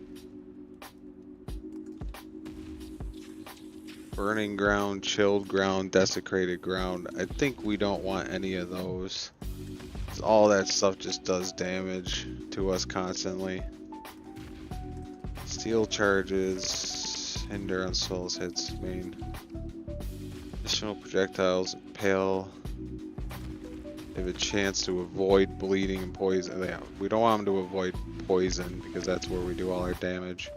A: Burning ground, chilled ground, desecrated ground. I think we don't want any of those. 'Cause all that stuff just does damage to us constantly. Steel charges, hinder on souls hits main. Additional projectiles, impale. They have a chance to avoid bleeding and poison. Yeah, we don't want them to avoid poison because that's where we do all our damage.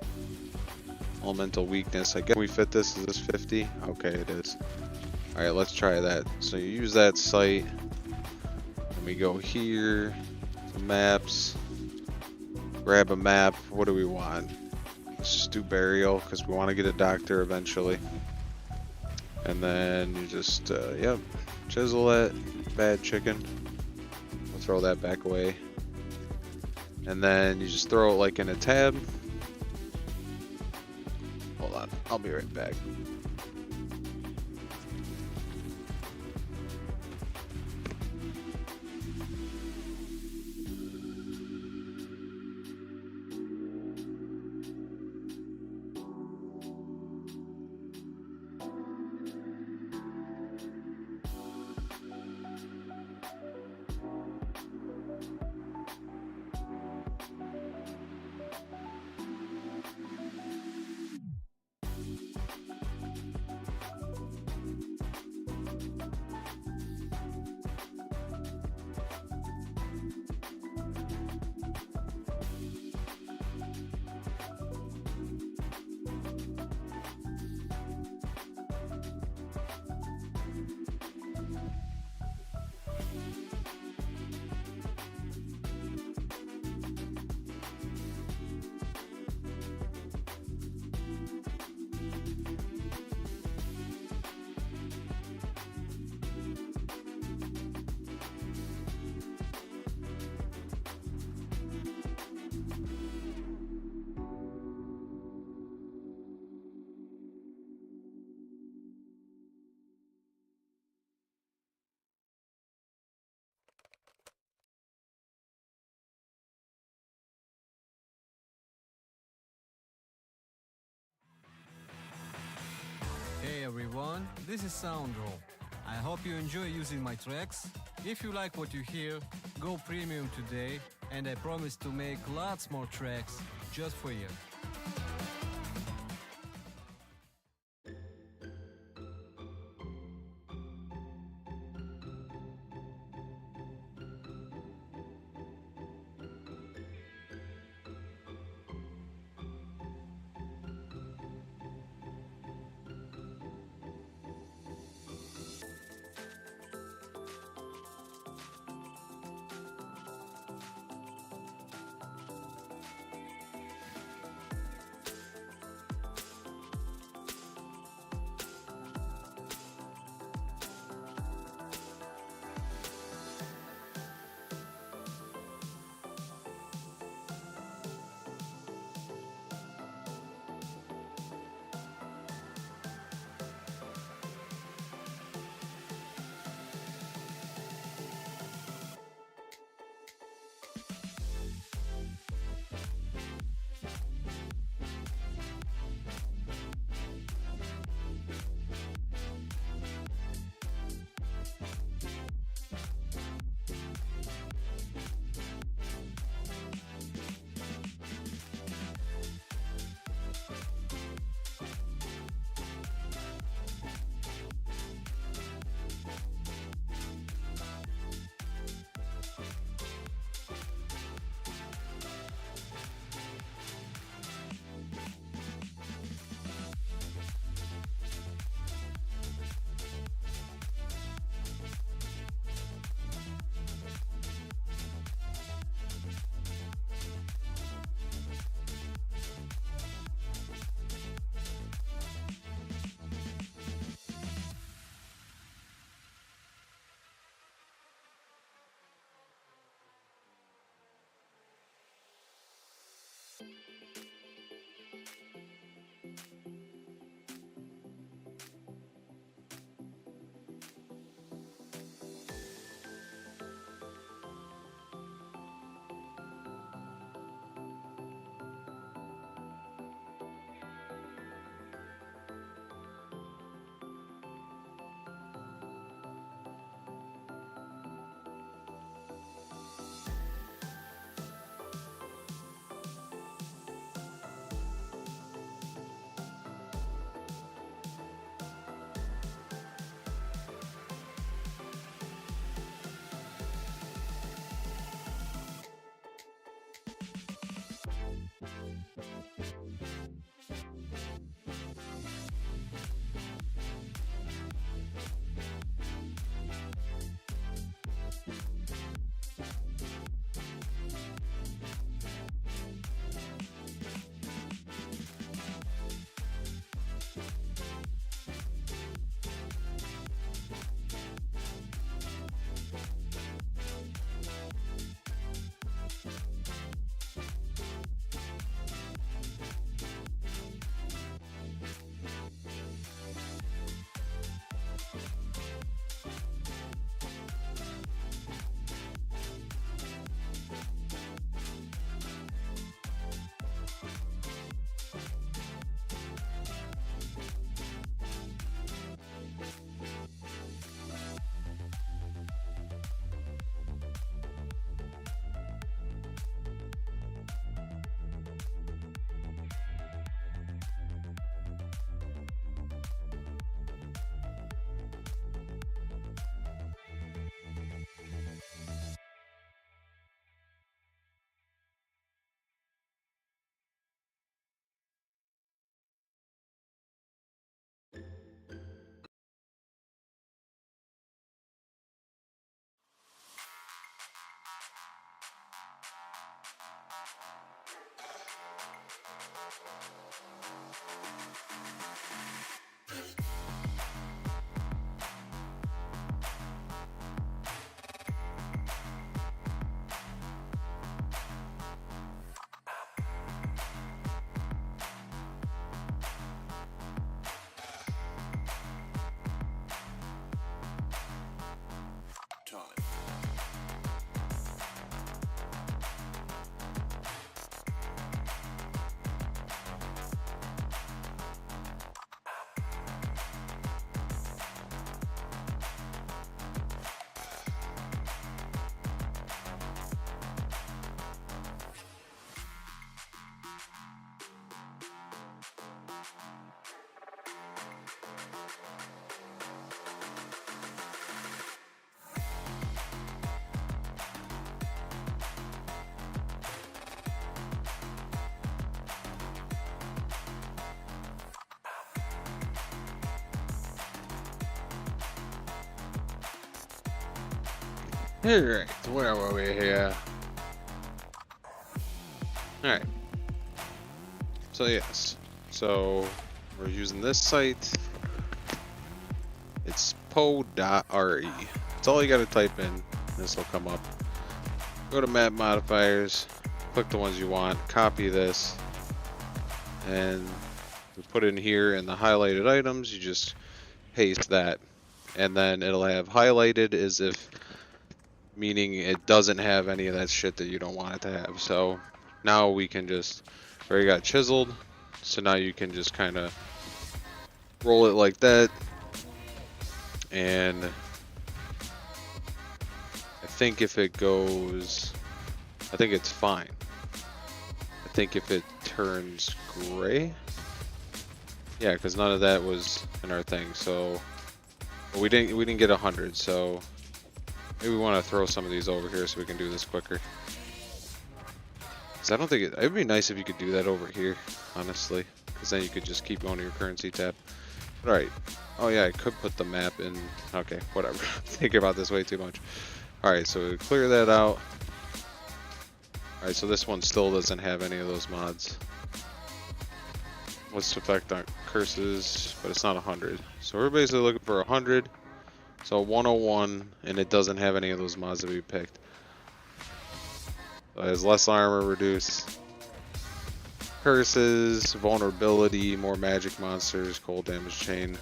A: Elemental weakness. I guess we fit this. Is this 50? Okay, it is. Alright, let's try that. So you use that sight. And we go here. To maps. Grab a map. What do we want? Let's just do burial because we want to get a doctor eventually. And then you just, yep, chisel that bad chicken. We'll throw that back away. And then you just throw it like in a tab. Hold on, I'll be right back.
B: Hey everyone, this is Soundro. I hope you enjoy using my tracks. If you like what you hear, go premium today and I promise to make lots more tracks just for you.
A: Alright, where were we here? Alright. So yes. So we're using this site. It's POE.re. That's all you gotta type in. This will come up. Go to map modifiers, click the ones you want, copy this, and we put in here in the highlighted items, you just paste that. And then it'll have highlighted as if meaning it doesn't have any of that shit that you don't want it to have. So now we can just, already got chiseled, so now you can just kind of roll it like that. And I think if it goes, I think it's fine. I think if it turns gray, yeah, because none of that was in our thing. So well, we didn't get 100. So maybe we want to throw some of these over here so we can do this quicker. Because I don't think it would be nice if you could do that over here, honestly, because then you could just keep going to your currency tab. All right. Oh yeah, I could put the map in. Okay, whatever. Thinking about this way too much. Alright, so we clear that out. Alright, so this one still doesn't have any of those mods. What's the effect on curses? But it's not 100. So we're basically looking for 100. So 101, and it doesn't have any of those mods that we picked. So it has less armor, reduce curses, vulnerability, more magic monsters, cold damage chain.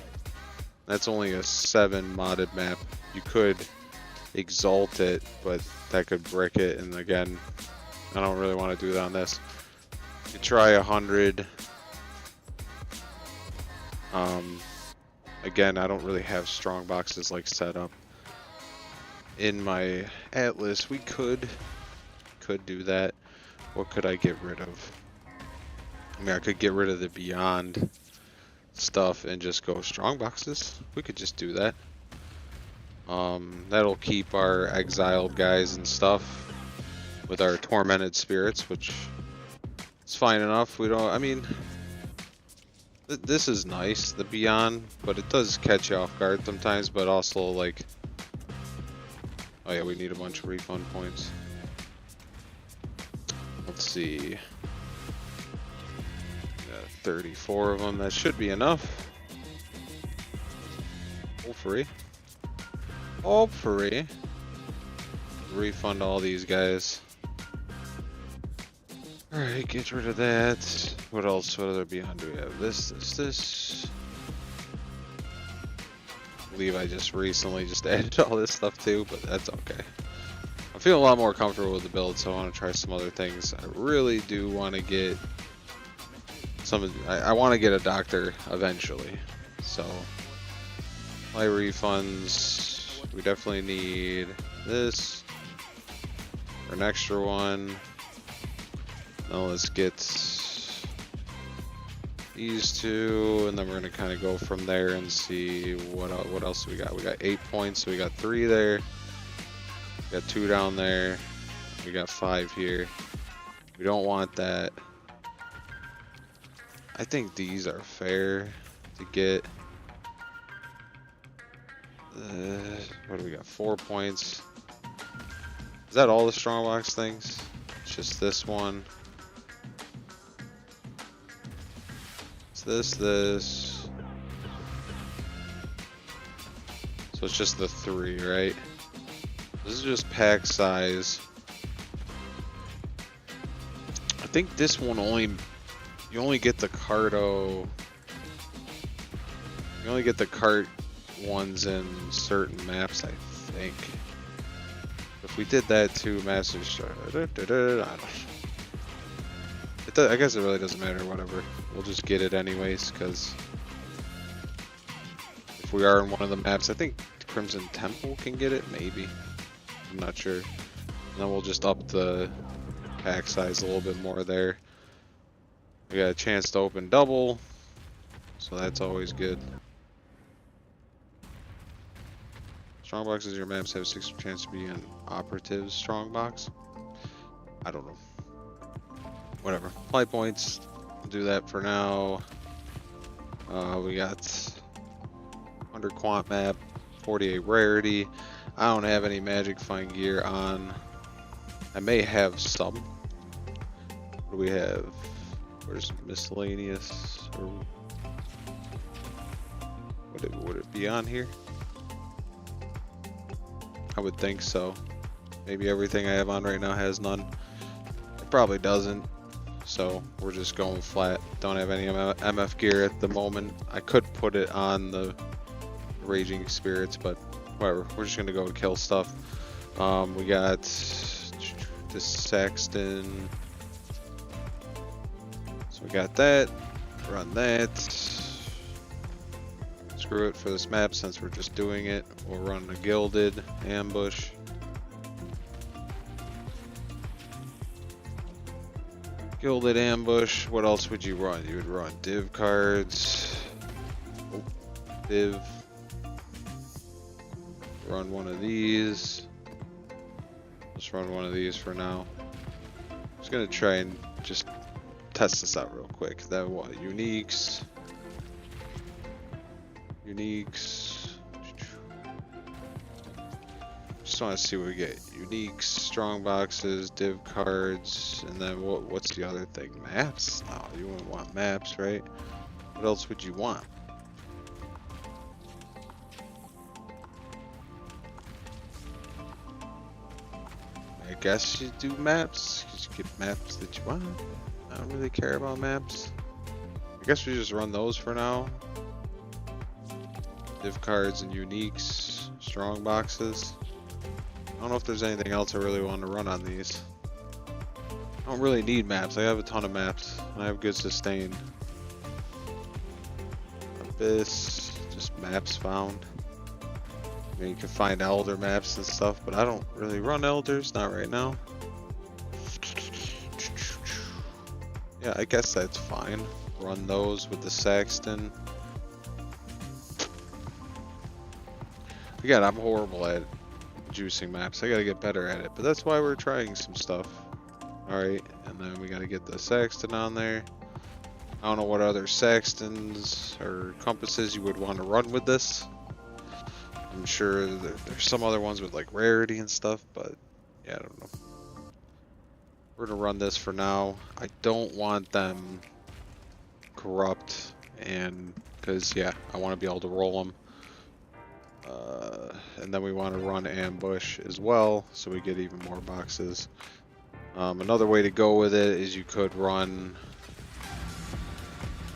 A: That's only a 7 modded map. You could exalt it, but that could brick it, and again, I don't really want to do that on this. You try 100. Again, I don't really have strong boxes like set up in my atlas. We could do that. What could I get rid of? I mean, I could get rid of the beyond stuff and just go strong boxes. We could just do that. That'll keep our exiled guys and stuff with our tormented spirits, which is fine enough. We don't, I mean, this is nice, the beyond, but it does catch you off guard sometimes, but also like, oh yeah, we need a bunch of refund points. Let's see. Got 34 of them, that should be enough. Hopefully. Hopefully. Refund all these guys. Alright, get rid of that. What else? What other beyond do we have? This. I believe I just recently just added all this stuff too, but that's okay. I feel a lot more comfortable with the build, so I want to try some other things. I really do want to get some. I want to get a doctor eventually. So, my refunds. We definitely need this for an extra one. Now let's get these two, and then we're gonna kind of go from there and see what else we got. We got 8 points, so we got 3 there. We got 2 down there. We got 5 here. We don't want that. I think these are fair to get. What do we got? 4 points. Is that all the strongbox things? It's just this one. It's this. So it's just the 3, right? This is just pack size. I think this one you only get the carto. You only get the cart ones in certain maps, I think. If we did that to Master Star, I guess it really doesn't matter, whatever. We'll just get it anyways, because if we are in one of the maps, I think Crimson Temple can get it, maybe. I'm not sure. And then we'll just up the pack size a little bit more there. We got a chance to open double, so that's always good. Strongboxes, your maps have 6% chance to be an operative strongbox. I don't know. Whatever. Play points. We'll do that for now. We got 100 quant map, 48 rarity. I don't have any magic find gear on. I may have some. What do we have? Where's miscellaneous? Or would it be on here? I would think so. Maybe everything I have on right now has none. It probably doesn't. So we're just going flat. Don't have any MF gear at the moment. I could put it on the Raging Spirits, but whatever. We're just gonna go kill stuff. We got this Saxton. So we got that. Run that. Screw it for this map since we're just doing it. We'll run a Gilded Ambush. Gilded Ambush. What else would you run? You would run div cards. Oh, div. Run one of these. Let's run one of these for now. Just gonna try and just test this out real quick. That what? Uniques. Just want to see what we get. Uniques, strong boxes, div cards, and then what's the other thing? Maps? No, you wouldn't want maps, right? What else would you want? I guess you do maps. You get maps that you want. I don't really care about maps. I guess we just run those for now. Div cards and uniques, strong boxes. I don't know if there's anything else I really want to run on these. I don't really need maps. I have a ton of maps. I have good sustain. Abyss, just maps found. I mean, you can find elder maps and stuff, but I don't really run elders, not right now. Yeah, I guess that's fine. Run those with the Saxton. Again, I'm horrible at juicing maps. I gotta get better at it, but that's why we're trying some stuff. Alright, and then we gotta get the Saxton on there. I don't know what other Saxtons or compasses you would want to run with this. I'm sure there's some other ones with like rarity and stuff, but yeah, I don't know. We're gonna run this for now. I don't want them corrupt, and because yeah, I want to be able to roll them. And then we want to run ambush as well, so we get even more boxes. Another way to go with it is you could run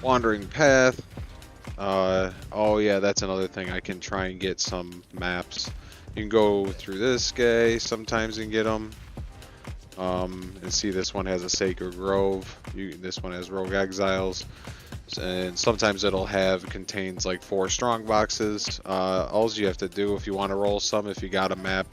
A: wandering path. Oh yeah, that's another thing. I can try and get some maps. You can go through this guy sometimes and get them. And see, this one has a Sacred Grove. This one has Rogue Exiles. And sometimes it'll contains like 4 strong boxes. All you have to do if you want to roll some, if you got a map,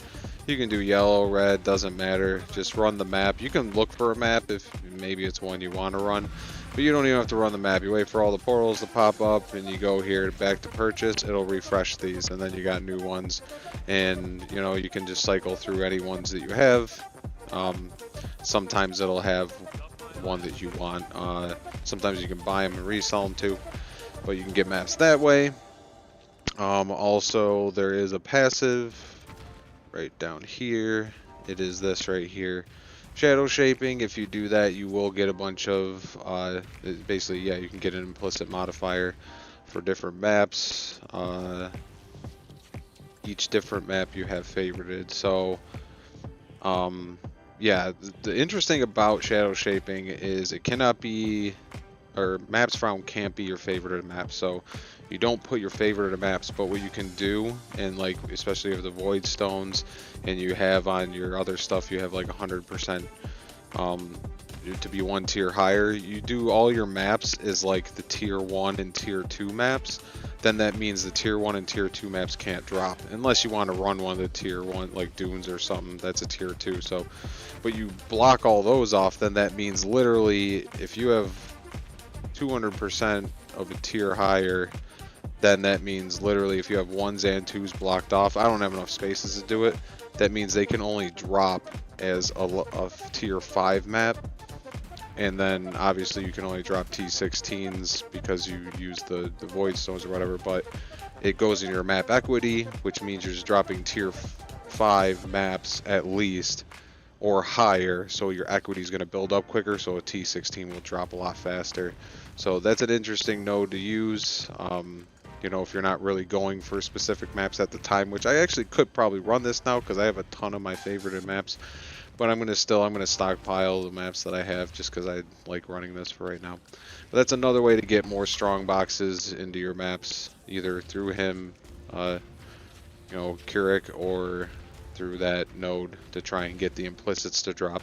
A: you can do yellow, red, doesn't matter. Just run the map. You can look for a map if maybe it's one you want to run, but you don't even have to run the map. You wait for all the portals to pop up and you go here back to purchase. It'll refresh these and then you got new ones, and you know, you can just cycle through any ones that you have. Sometimes it'll have one that you want. Sometimes you can buy them and resell them too, but you can get maps that way. Also, there is a passive right down here. It is this right here, shadow shaping. If you do that, you will get a bunch of basically, yeah, you can get an implicit modifier for different maps. Each different map you have favorited. So yeah, the interesting about shadow shaping is it cannot be, or maps found can't be your favorite maps. So you don't put your favorite maps, but what you can do, and like especially with the void stones, and you have on your other stuff, you have like 100% to be 1 tier higher. You do all your maps is like the tier 1 and tier 2 maps. Then that means the tier 1 and tier 2 maps can't drop unless you want to run one of the tier 1 like dunes or something. That's a tier 2. So, but you block all those off, then that means literally if you have 200% of a tier higher, then that means literally if you have 1s and 2s blocked off, I don't have enough spaces to do it. That means they can only drop as a tier 5 map. And then obviously you can only drop T16s because you use the void stones or whatever, but it goes in your map equity, which means you're just dropping tier 5 maps at least, or higher, so your equity is going to build up quicker, so a T16 will drop a lot faster. So that's an interesting node to use. You know, if you're not really going for specific maps at the time, which I actually could probably run this now because I have a ton of my favorited maps, but I'm gonna stockpile the maps that I have just because I like running this for right now. But that's another way to get more strong boxes into your maps, either through him, you know, Qwerty, or through that node to try and get the implicits to drop.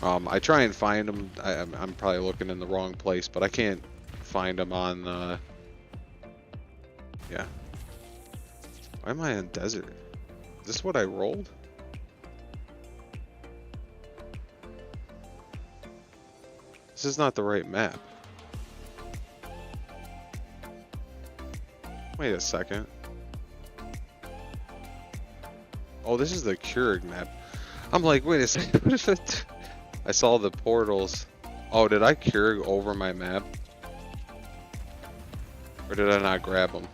A: I try and find them. I'm probably looking in the wrong place, but I can't find them on. Yeah. Why am I in desert? Is this what I rolled? This is not the right map. Wait a second. Oh, this is the Qwerty map. I'm like, wait a second. What is it? I saw the portals. Oh, did I Qwerty over my map? Or did I not grab them?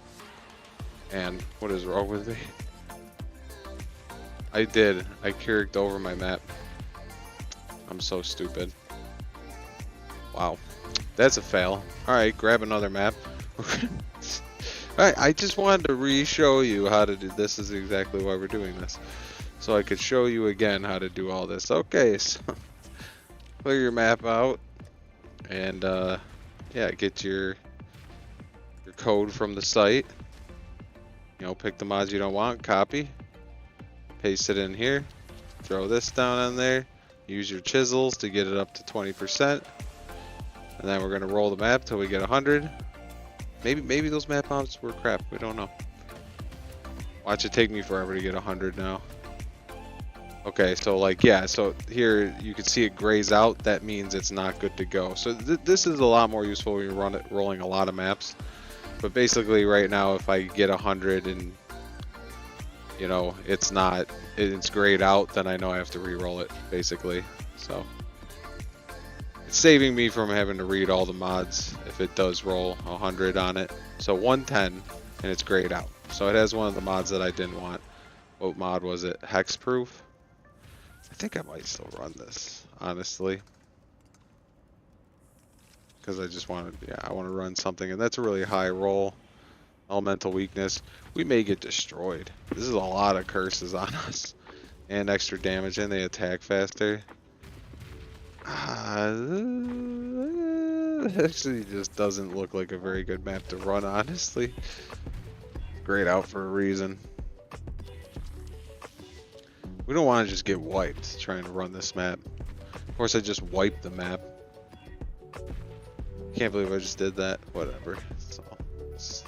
A: And what is wrong with me? I did. I Qwerty over my map. I'm so stupid. Wow. That's a fail. Alright, grab another map. Alright, I just wanted to re-show you how to do this. Is exactly why we're doing this. So I could show you again how to do all this. Okay, so clear your map out. And yeah, get your code from the site. You know, pick the mods you don't want, copy, paste it in here, throw this down in there, use your chisels to get it up to 20%, and then we're gonna roll the map till we get 100. Maybe those map mods were crap, we don't know. Watch it take me forever to get 100 now. Okay, so like, yeah, so here you can see it grays out. That means it's not good to go. So this is a lot more useful when you're rolling a lot of maps. But basically right now, if I get 100 and, you know, it's grayed out, then I know I have to re-roll it, basically. So it's saving me from having to read all the mods if it does roll 100 on it. So 110 and it's grayed out. So it has one of the mods that I didn't want. What mod was it? Hexproof? I think I might still run this, honestly. Because I just wanted, yeah, I want to run something, and that's a really high roll. Elemental weakness. We may get destroyed. This is a lot of curses on us. And extra damage, and they attack faster. It actually just doesn't look like a very good map to run, honestly. Grayed out for a reason. We don't want to just get wiped trying to run this map. Of course, I just wiped the map. Can't believe I just did that. Whatever. It's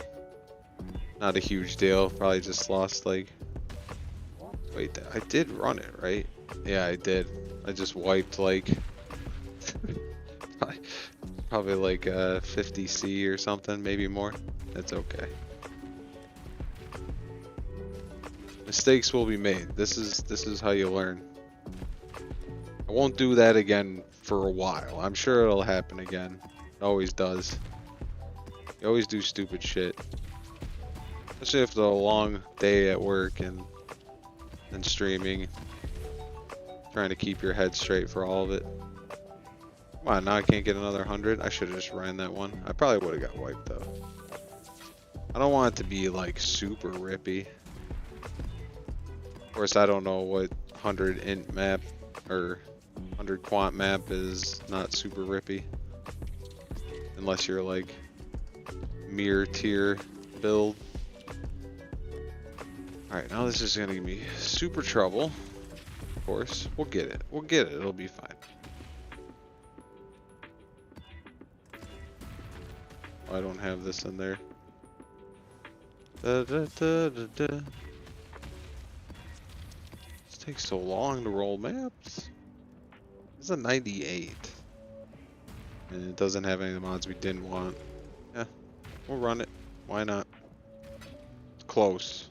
A: not a huge deal. Probably just lost like. Wait, I did run it, right? Yeah, I did. I just wiped like. Probably like 50 C or something, maybe more. That's okay. Mistakes will be made. This is how you learn. I won't do that again for a while. I'm sure it'll happen again. It always does. You always do stupid shit. Especially after a long day at work and streaming. Trying to keep your head straight for all of it. Come on, now I can't get another 100. I should have just ran that one. I probably would have got wiped though. I don't want it to be like super rippy. Of course, I don't know what 100 int map or 100 quant map is not super rippy. Unless you're like mirror tier build. Alright, now this is gonna give me super trouble. Of course, we'll get it. We'll get it. It'll be fine. Oh, I don't have this in there. This takes so long to roll maps. This is a 98. And it doesn't have any of the mods we didn't want. Yeah, we'll run it. Why not? It's close.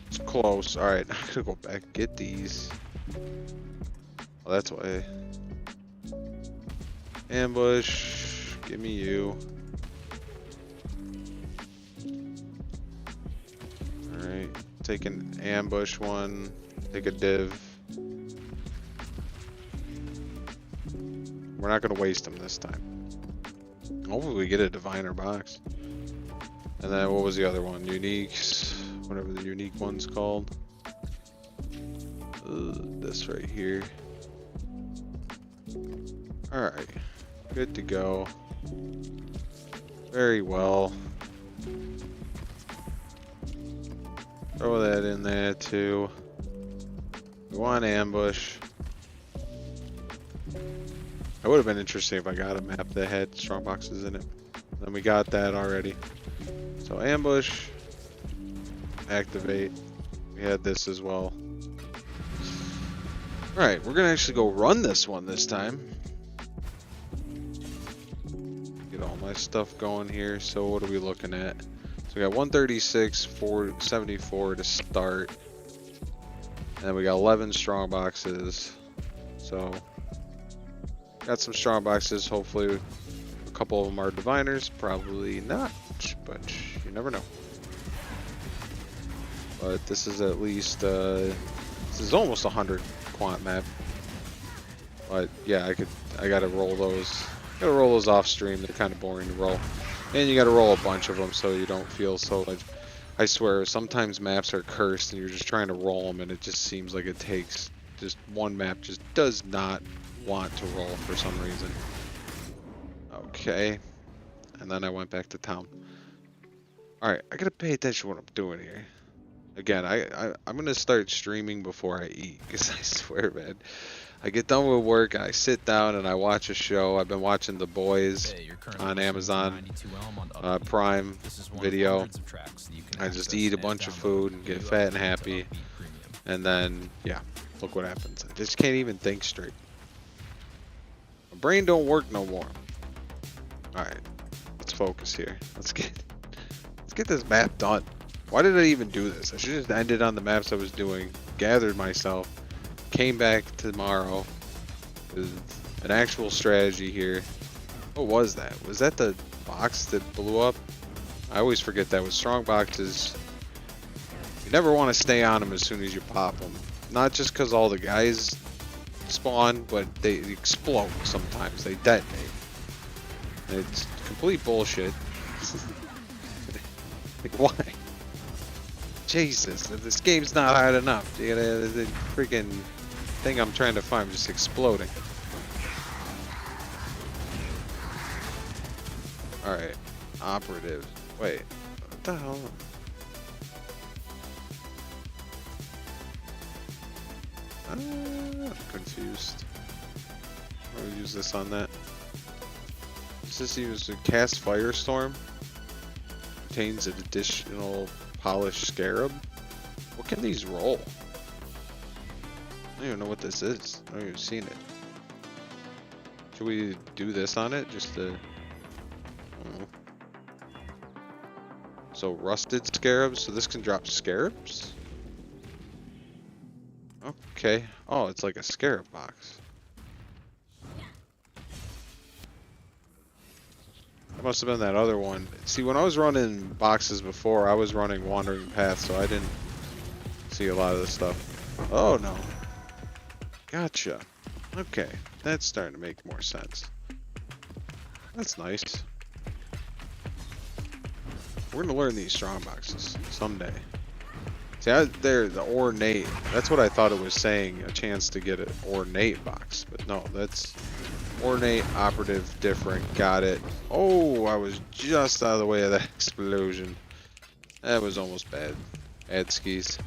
A: It's close. Alright, I'm gonna go back and get these. Oh, that's why. Ambush. Give me you. Alright. Take an ambush one. Take a div. We're not going to waste them this time. Hopefully we get a diviner box. And then what was the other one? Uniques. Whatever the unique one's called. This right here. Alright. Good to go. Very well. Throw that in there too. We want ambush. It would have been interesting if I got a map that had strong boxes in it. Then we got that already. So ambush. Activate. We had this as well. Alright, we're gonna actually go run this one this time. Get all my stuff going here. So what are we looking at? So we got 136, 474 to start. And then we got 11 strong boxes. So got some strong boxes. Hopefully a couple of them are diviners. Probably not, but you never know. But this is at least this is almost 100 quant map. But yeah, I gotta roll those. Gotta roll those off stream. They're kind of boring to roll. And you gotta roll a bunch of them so you don't feel so like, I swear, sometimes maps are cursed and you're just trying to roll them and it just seems like it takes just one map just does not want to roll for some reason. Okay. And then I went back to town. Alright, I gotta pay attention to what I'm doing here. Again, I'm gonna start streaming before I eat, because I swear, man, I get done with work, I sit down and I watch a show. I've been watching The Boys on Amazon Prime Video. I just eat a bunch of food and get fat and happy, and then yeah, look what happens. I just can't even think straight. My brain don't work no more. All right, let's focus here. Let's get this map done. Why did I even do this? I should have just ended on the maps I was doing, gathered myself, came back tomorrow with an actual strategy here. What was that? Was that the box that blew up? I always forget that with strong boxes. You never want to stay on them as soon as you pop them. Not just because all the guys spawn, but they explode sometimes. They detonate. It's complete bullshit. Like, why? Jesus, this game's not hard enough. You gotta, the freaking thing I'm trying to find just exploding. Alright, operative. Wait, what the hell? I'm confused. I'm gonna use this on that. Does this use a cast firestorm? Contains an additional polished scarab. What can these roll? I don't even know what this is. I haven't even seen it. Should we do this on it just to? I don't know. So rusted scarabs. So this can drop scarabs. Okay. Oh, it's like a scarab box. That must have been that other one. See, when I was running boxes before, I was running Wandering Path, so I didn't see a lot of this stuff. Oh, no. Gotcha. Okay, that's starting to make more sense. That's nice. We're going to learn these strong boxes someday. See, they're the ornate. That's what I thought it was saying, a chance to get an ornate box. But no, that's ornate, operative, different. Got it. Oh, I was just out of the way of that explosion. That was almost bad. Ad skis.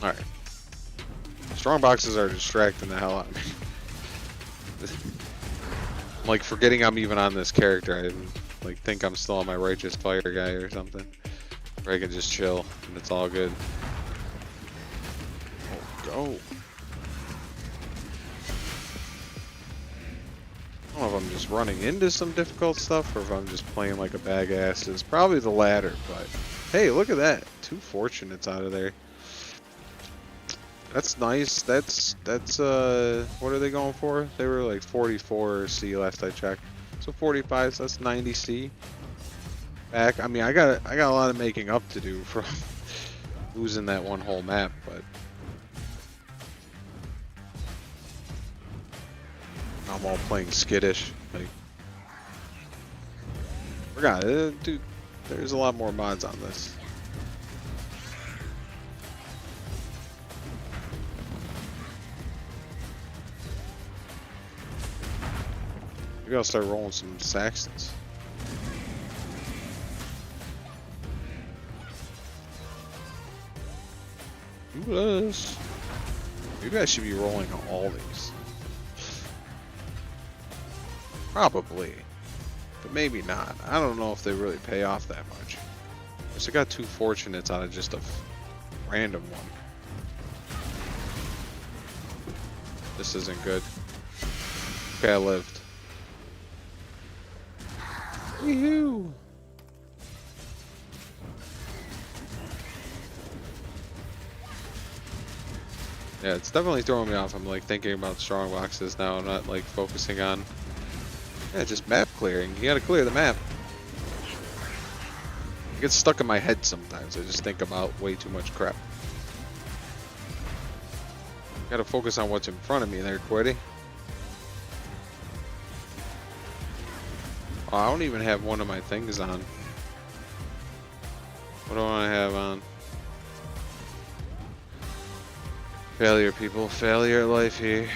A: Alright. Strong boxes are distracting the hell out of me. I'm like forgetting I'm even on this character. I like think I'm still on my righteous fire guy or something. Where I can just chill and it's all good. Oh, go. I don't know if I'm just running into some difficult stuff or if I'm just playing like a bag ass. It's probably the latter, but hey, look at that. 2 fortunates out of there. That's nice. That's what are they going for? They were like 44 C last I checked. So 45, so that's 90 C. back. I mean, I got a lot of making up to do from losing that one whole map, but I'm all playing skittish. Like, forgot it, dude. There's a lot more mods on this. Maybe I'll start rolling some Saxons. Who does? Maybe I should be rolling all these. Probably. But maybe not. I don't know if they really pay off that much. So I got 2 fortunates out of just a random one. This isn't good. Okay, I lived. Woohoo! Yeah, it's definitely throwing me off. I'm like thinking about strong boxes now. I'm not like focusing on, yeah, just map clearing. You gotta clear the map. It gets stuck in my head sometimes. I just think about way too much crap. Gotta focus on what's in front of me there, Qwerty. Oh, I don't even have one of my things on. What do I have on? Failure, people. Failure at life here.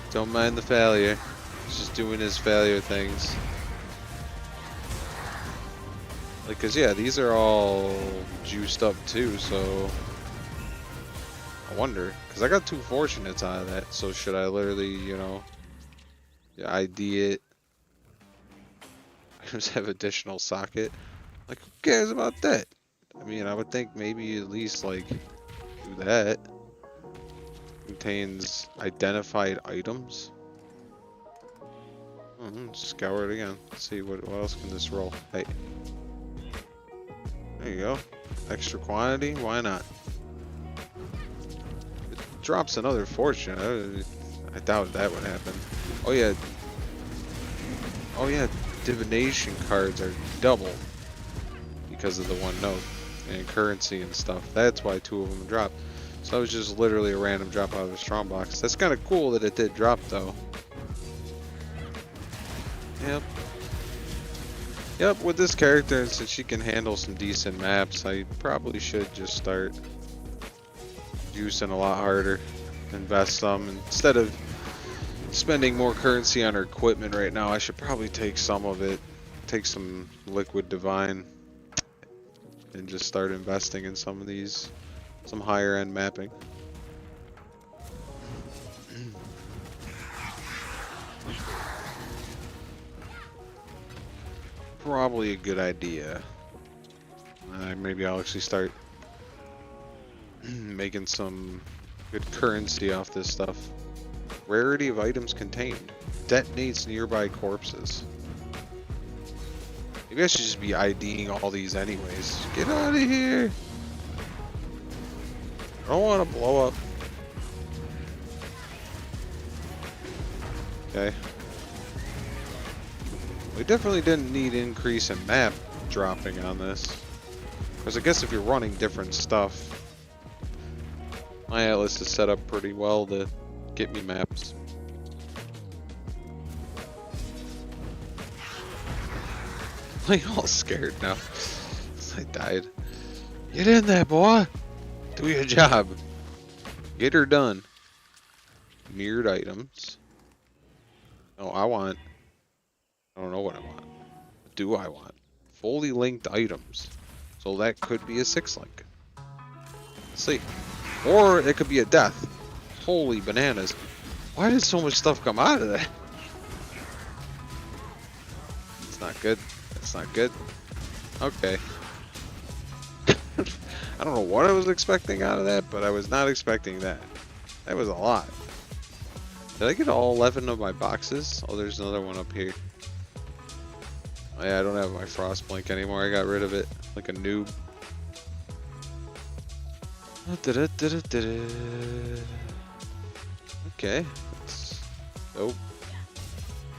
A: Don't mind the failure. He's just doing his failure things. Like, cause yeah, these are all juiced up too, so I wonder. Cause I got 2 fortunates out of that, so should I literally, you know, yeah, ID it? I just have additional socket. Like, who cares about that? I mean, I would think maybe at least like do that. Contains identified items. Scour it again. Let's see what else can this roll. Hey, there you go. Extra quantity. Why not? It drops another fortune. I doubt that would happen. Oh yeah. Oh yeah. Divination cards are double because of the 1 note and currency and stuff. That's why 2 of them dropped. So that was just literally a random drop out of a strong box. That's kind of cool that it did drop though. Yep. Yep, with this character, since she can handle some decent maps, I probably should just start juicing a lot harder. Invest some. Instead of spending more currency on her equipment right now, I should probably take some of it. Take some liquid divine. And just start investing in some of these. Some higher end mapping. Probably a good idea. Maybe I'll actually start making some good currency off this stuff. Rarity of items contained. Detonates nearby corpses. Maybe I should just be IDing all these anyways. Get out of here! I don't want to blow up. Okay. We definitely didn't need increase in map dropping on this. Because I guess if you're running different stuff, my atlas is set up pretty well to get me maps. I'm all scared now. I died. Get in there, boy! Do your job. Get her done. Mirrored items. No, I don't know what I want. What do I want? Fully linked items. So that could be a 6-link. Let's see. Or it could be a death. Holy bananas. Why did so much stuff come out of that? It's not good. That's not good. Okay. I don't know what I was expecting out of that, but I was not expecting that. That was a lot. Did I get all 11 of my boxes? Oh, there's another one up here. Oh, yeah, I don't have my frost blink anymore. I got rid of it like a noob. Okay. Nope.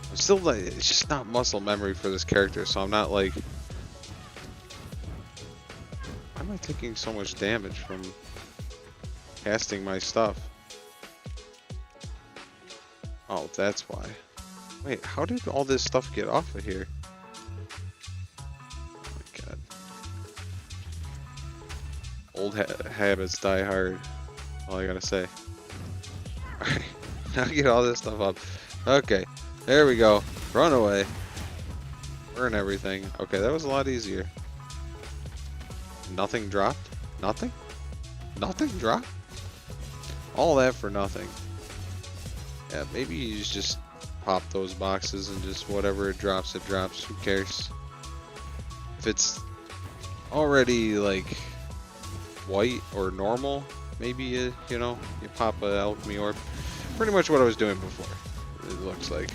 A: I'm still like, it's just not muscle memory for this character, so I'm not like taking so much damage from casting my stuff? Oh, that's why. Wait, how did all this stuff get off of here? Oh my god. Old habits die hard. All I gotta say. Alright, now get all this stuff up. Okay, there we go. Run away. Burn everything. Okay, that was a lot easier. Nothing dropped? Nothing? Nothing dropped? All that for nothing. Yeah, maybe you just pop those boxes and just whatever it drops, Who cares? If it's already like white or normal, maybe you know, you pop a alchemy orb. Pretty much what I was doing before, it looks like.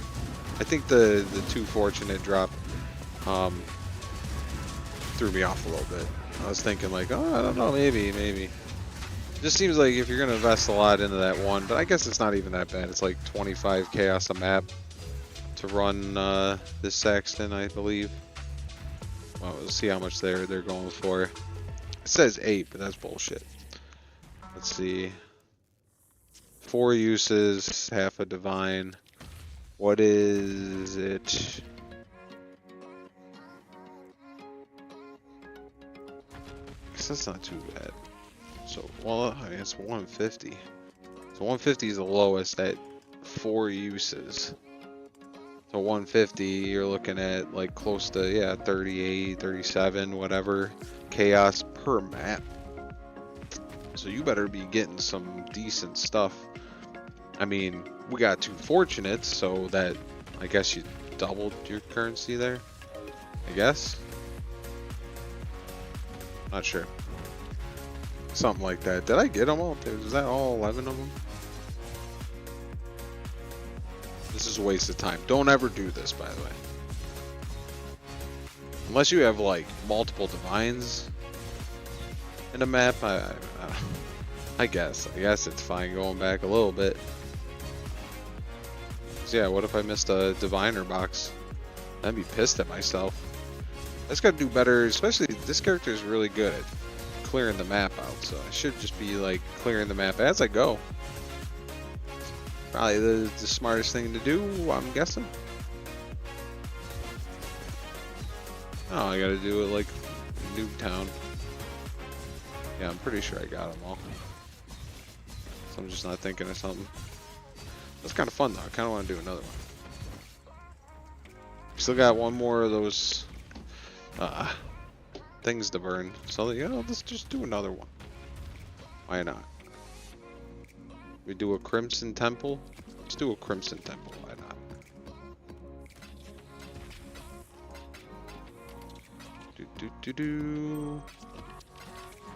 A: I think the too fortunate drop threw me off a little bit. I was thinking like, oh, I don't know, maybe. Just seems like if you're gonna invest a lot into that one, but I guess it's not even that bad. It's like 25 chaos a map to run this Saxton, I believe. Well, we'll see how much they're going for. It says 8, but that's bullshit. Let's see. 4 uses, half a divine. What is it? I guess that's not too bad. So, well, I mean, it's 150. So 150 is the lowest at 4 uses. So 150, you're looking at like close to, yeah, 38, 37, whatever, chaos per map. So you better be getting some decent stuff. I mean, we got 2 fortunates, so that, I guess you doubled your currency there, I guess. Not sure. Something like that. Did I get them all? Was that all 11 of them? This is a waste of time. Don't ever do this, by the way. Unless you have like multiple divines in a map, I guess it's fine going back a little bit. So yeah, what if I missed a diviner box? I'd be pissed at myself. I just gotta do better, especially this character is really good at clearing the map out, so I should just be like clearing the map as I go. Probably the smartest thing to do, I'm guessing. Oh, I gotta do it like Nuketown. Yeah, I'm pretty sure I got them all. So I'm just not thinking of something. That's kind of fun though. I kind of want to do another one. Still got one more of those things to burn. So yeah, let's just do another one. Why not? We do a Crimson Temple. Let's do a Crimson Temple. Why not?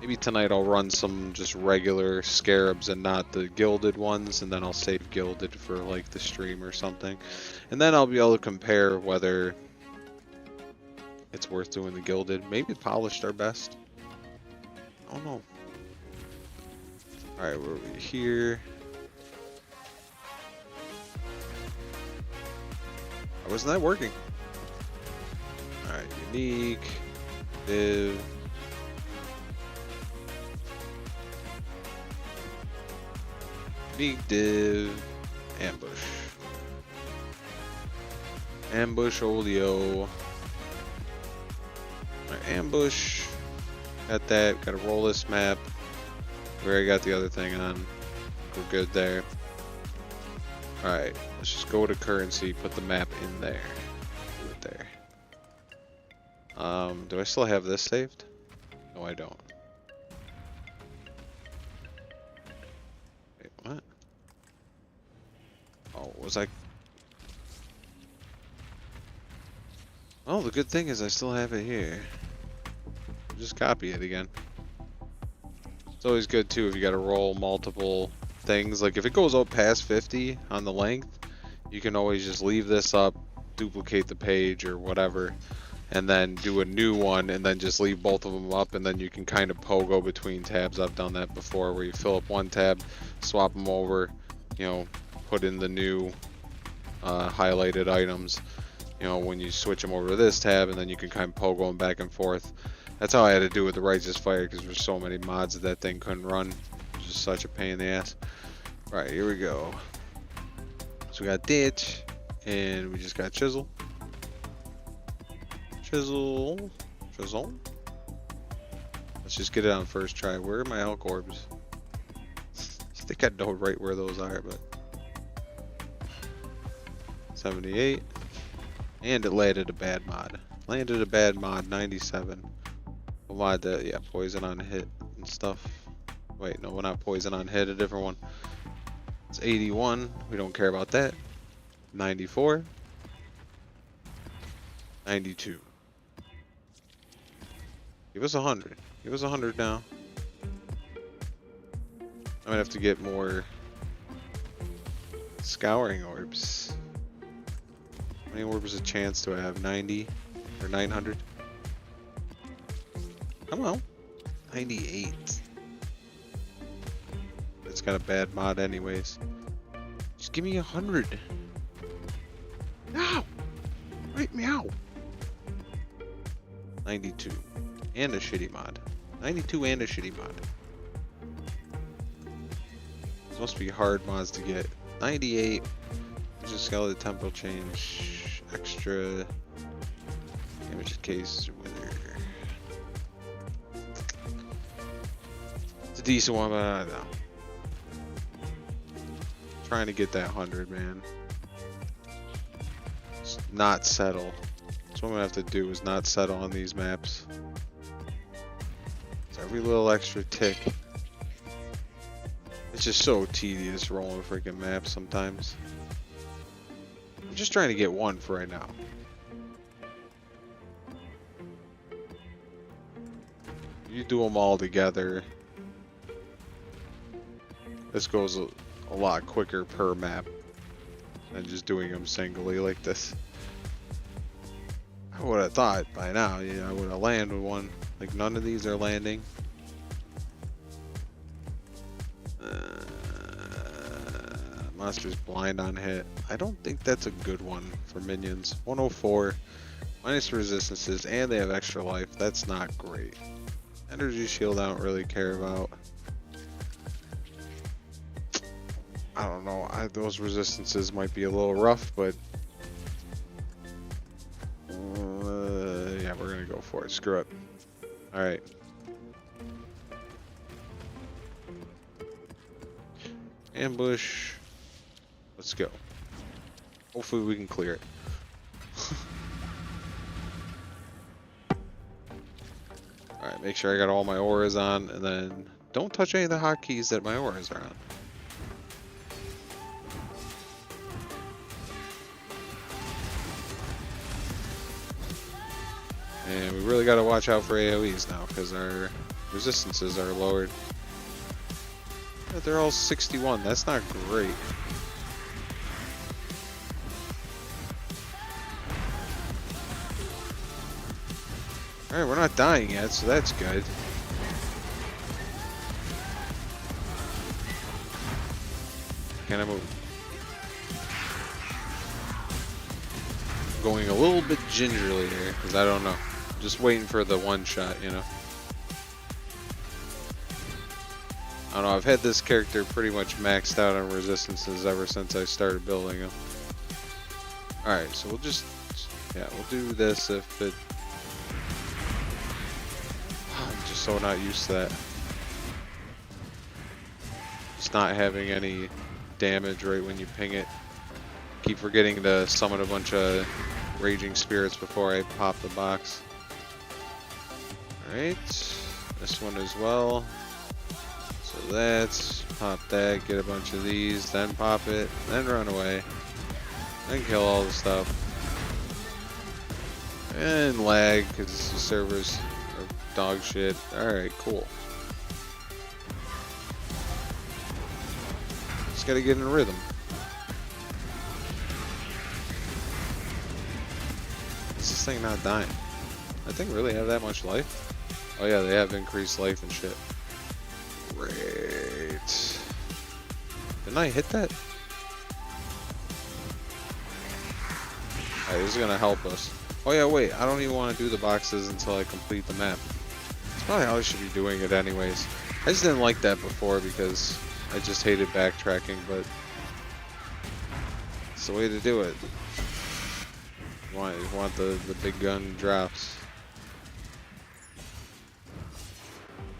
A: Maybe tonight I'll run some just regular scarabs and not the gilded ones, and then I'll save gilded for like the stream or something. And then I'll be able to compare whether it's worth doing the gilded. Maybe polished are best. I don't know. Alright, where are we here? Why wasn't that working? Alright, unique, div. Unique div, ambush. Ambush oleo. Ambush. Got that. Gotta roll this map. Where I got the other thing on. We're good there. Alright, let's just go to currency, put the map in there. Do it there. Do I still have this saved? No, I don't. Wait, what? Oh, was I? Oh, the good thing is I still have it here. Just copy it again. It's always good too if you gotta roll multiple things. Like if it goes up past 50 on the length, you can always just leave this up, duplicate the page or whatever, and then do a new one and then just leave both of them up, and then you can kind of pogo between tabs. I've done that before where you fill up one tab, swap them over, you know, put in the new highlighted items, you know, when you switch them over to this tab, and then you can kind of pogo them back and forth. That's how I had to do with the Righteous Fire, because there's so many mods that thing couldn't run. It's just such a pain in the ass. Right, here we go. So we got Ditch, and we just got Chisel. Chisel. Chisel. Let's just get it on first try. Where are my elk orbs? I think I know right where those are, but 78. And it landed a bad mod. Landed a bad mod, 97. A mod that, yeah, poison on hit and stuff. Wait, no, we're not poison on hit, a different one. It's 81. We don't care about that. 94. 92. Give us 100. Give us 100 now. I might have to get more scouring orbs. How many orbs a chance do I have? 90 or 900? Come on. 98. It's got a bad mod anyways. Just give me 100. No! Right, meow! 92. And a shitty mod. 92 and a shitty mod. These must be hard mods to get. 98. Just skeleton tempo change. Extra. Damage case winner. It's a decent one, but I don't know. Trying to get that 100, man. Just not settle. That's what I'm gonna have to do, is not settle on these maps. It's every little extra tick. It's just so tedious rolling freaking maps sometimes. I'm just trying to get one for right now. You do them all together. This goes a lot quicker per map than just doing them singly like this. I would have thought by now, yeah, I would have landed one. Like, none of these are landing. Monster's blind on hit. I don't think that's a good one for minions. 104, minus resistances, and they have extra life. That's not great. Energy shield I don't really care about. I don't know. Those resistances might be a little rough, but yeah, we're gonna go for it. Screw it. All right. Ambush. Let's go. Hopefully we can clear it. All right. Make sure I got all my auras on, and then don't touch any of the hotkeys that my auras are on. And we really got to watch out for AoEs now, because our resistances are lowered. Yeah, they're all 61. That's not great. Alright, we're not dying yet, so that's good. Can I move? Going a little bit gingerly here, because I don't know. Just waiting for the one shot, you know. I don't know, I've had this character pretty much maxed out on resistances ever since I started building him. Alright, so we'll just, yeah, we'll do this if it... I'm just so not used to that. Just not having any damage right when you ping it. Keep forgetting to summon a bunch of raging spirits before I pop the box. Alright, this one as well. So that's pop that, get a bunch of these, then pop it, then run away, then kill all the stuff. And lag because the servers are dog shit. Alright, cool. Just gotta get in a rhythm. Is this thing not dying? That thing really have that much life? Oh yeah, they have increased life and shit. Great. Didn't I hit that? Alright, this is gonna help us. Oh yeah, wait, I don't even want to do the boxes until I complete the map. Probably how I should be doing it anyways. I just didn't like that before because I just hated backtracking, but it's the way to do it. You want the big gun drops.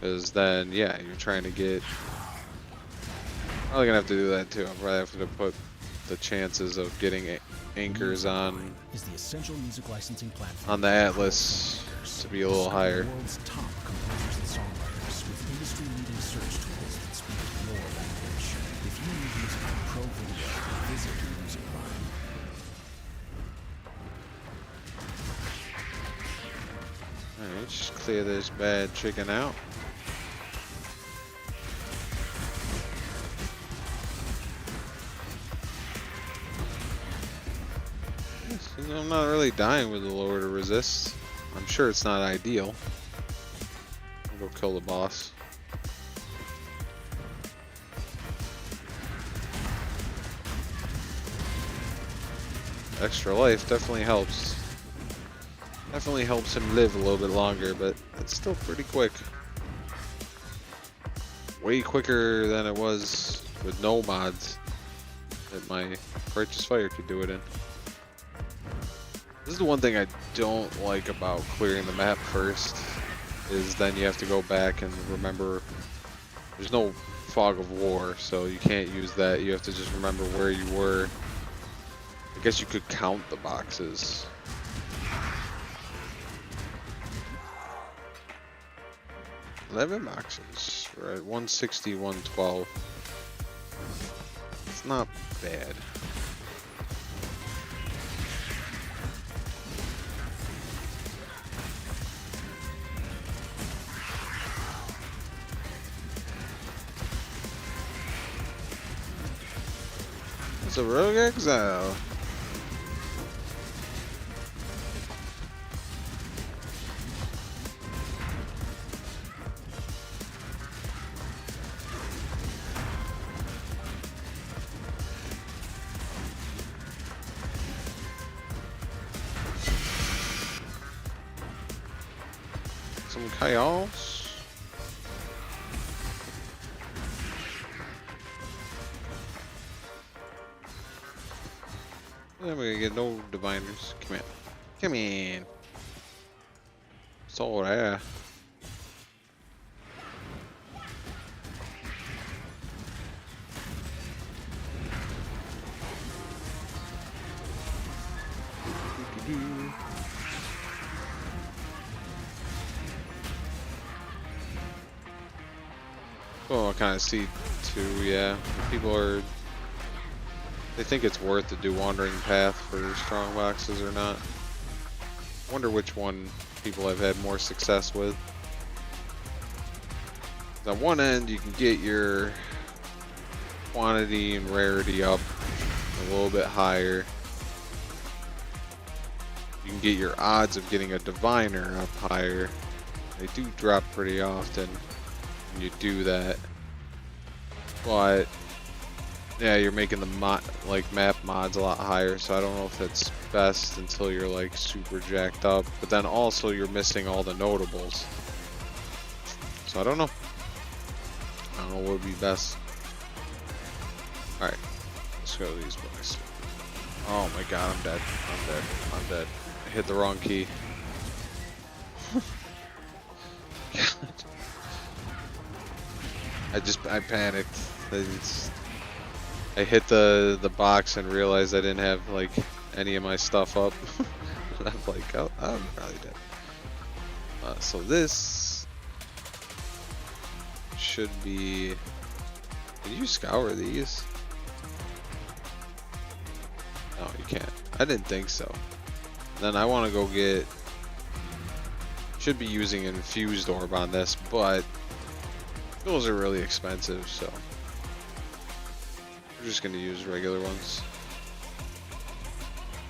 A: Because then, yeah, you're trying to get... Probably gonna have to do that too. I'm probably have to put the chances of getting anchors on
C: is the essential music licensing platform
A: on the Atlas to be a little higher.
C: The world's top composers and songwriters with industry-leading search tools that speak your language. If you need music for pro video, visit Music Line.
A: Alright, just clear this bad chicken out. I'm not really dying with the lower to resist. I'm sure it's not ideal. I'll go kill the boss. Extra life definitely helps. Definitely helps him live a little bit longer, but it's still pretty quick. Way quicker than it was with no mods that my Righteous Fire could do it in. This is the one thing I don't like about clearing the map first, is then you have to go back and remember there's no fog of war, so you can't use that. You have to just remember where you were. I guess you could count the boxes. $11 boxes, right? 160, 112. It's not bad. It's a rogue exile. Some chaos. Then we're gonna get no diviners. Come in. Come in. It's all there. Oh, I kind of see too, yeah. People are... They think it's worth to do Wandering Path for strong boxes or not. I wonder which one people have had more success with. On one end, you can get your quantity and rarity up a little bit higher. You can get your odds of getting a diviner up higher. They do drop pretty often when you do that. But yeah, you're making the map mods a lot higher, so I don't know if it's best until you're like super jacked up. But then also you're missing all the notables. So I don't know. I don't know what would be best. Alright, let's go to these boys. Oh my god, I'm dead. I'm dead. I'm dead. I hit the wrong key. I panicked. I hit the box and realized I didn't have like any of my stuff up. And I'm like, oh, I'm probably dead. So this should be. Can you scour these? No, you can't. I didn't think so. Then I want to go get. Should be using an infused orb on this, but those are really expensive, so we're just going to use regular ones.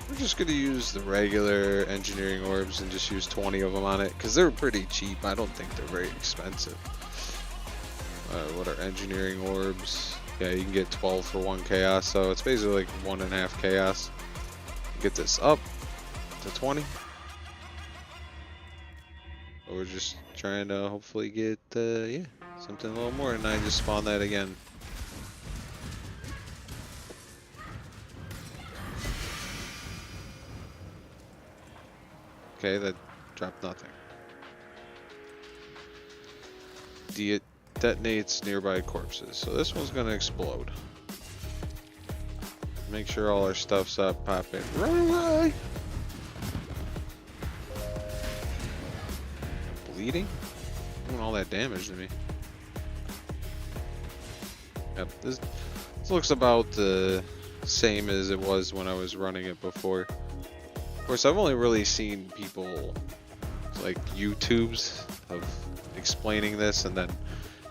A: We're just going to use the regular engineering orbs and just use 20 of them on it, because they're pretty cheap. I don't think they're very expensive. What are engineering orbs? Yeah, you can get 12 for 1 chaos, so it's basically like 1.5 chaos. Get this up to 20. But we're just trying to hopefully get, yeah, something a little more. And I just spawned that again. Okay, that dropped nothing. Detonates nearby corpses. So this one's gonna explode. Make sure all our stuff's up, pop it. Run away! Bleeding? Doing all that damage to me. Yep, this looks about the same as it was when I was running it before. Of course, I've only really seen people like YouTubes of explaining this, and then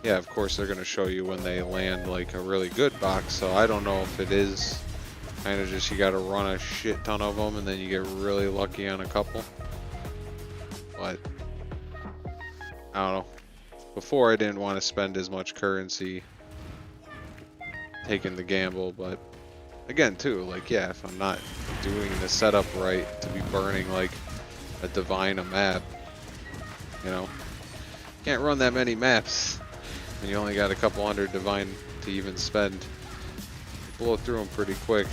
A: yeah, of course they're gonna show you when they land like a really good box. So I don't know if it is kind of just you gotta run a shit ton of them and then you get really lucky on a couple. But I don't know. Before I didn't want to spend as much currency taking the gamble, but again too, like yeah, if I'm not doing the setup right to be burning like a divine a map, you know, can't run that many maps and you only got a couple hundred divine to even spend. You blow through them pretty quick.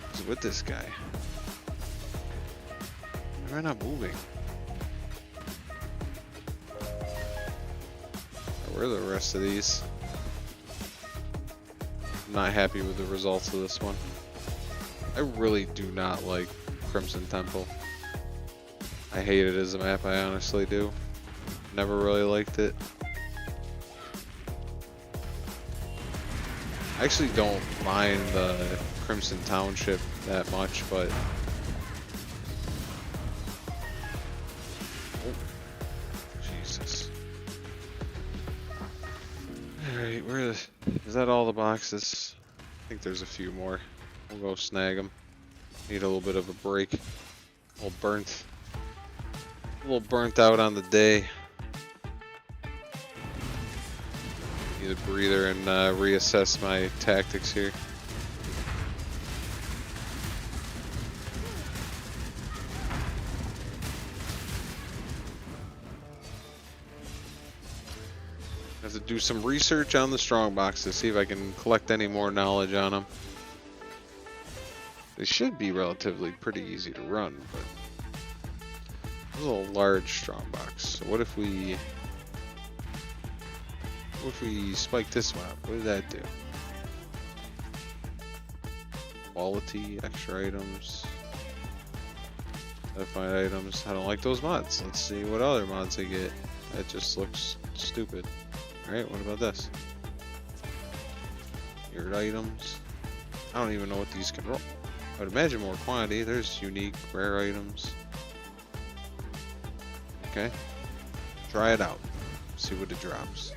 A: What's with this guy? Why am I not moving? Where are the rest of these? I'm not happy with the results of this one. I really do not like Crimson Temple. I hate it as a map, I honestly do. Never really liked it. I actually don't mind the Crimson Township that much, but oh, Jesus. Alright, is that all the boxes? I think there's a few more. We'll go snag them. Need a little bit of a break. A little burnt out on the day. Need a breather and reassess my tactics here. Have to do some research on the strong boxes, see if I can collect any more knowledge on them. They should be relatively pretty easy to run, but this is a large strong box. So what if we spike this one up? What did that do? Quality, extra items, modified items. I don't like those mods. Let's see what other mods I get. That just looks stupid. Alright, what about this? Weird items. I don't even know what these can roll. I would imagine more quantity. There's unique, rare items. Okay. Try it out. See what it drops.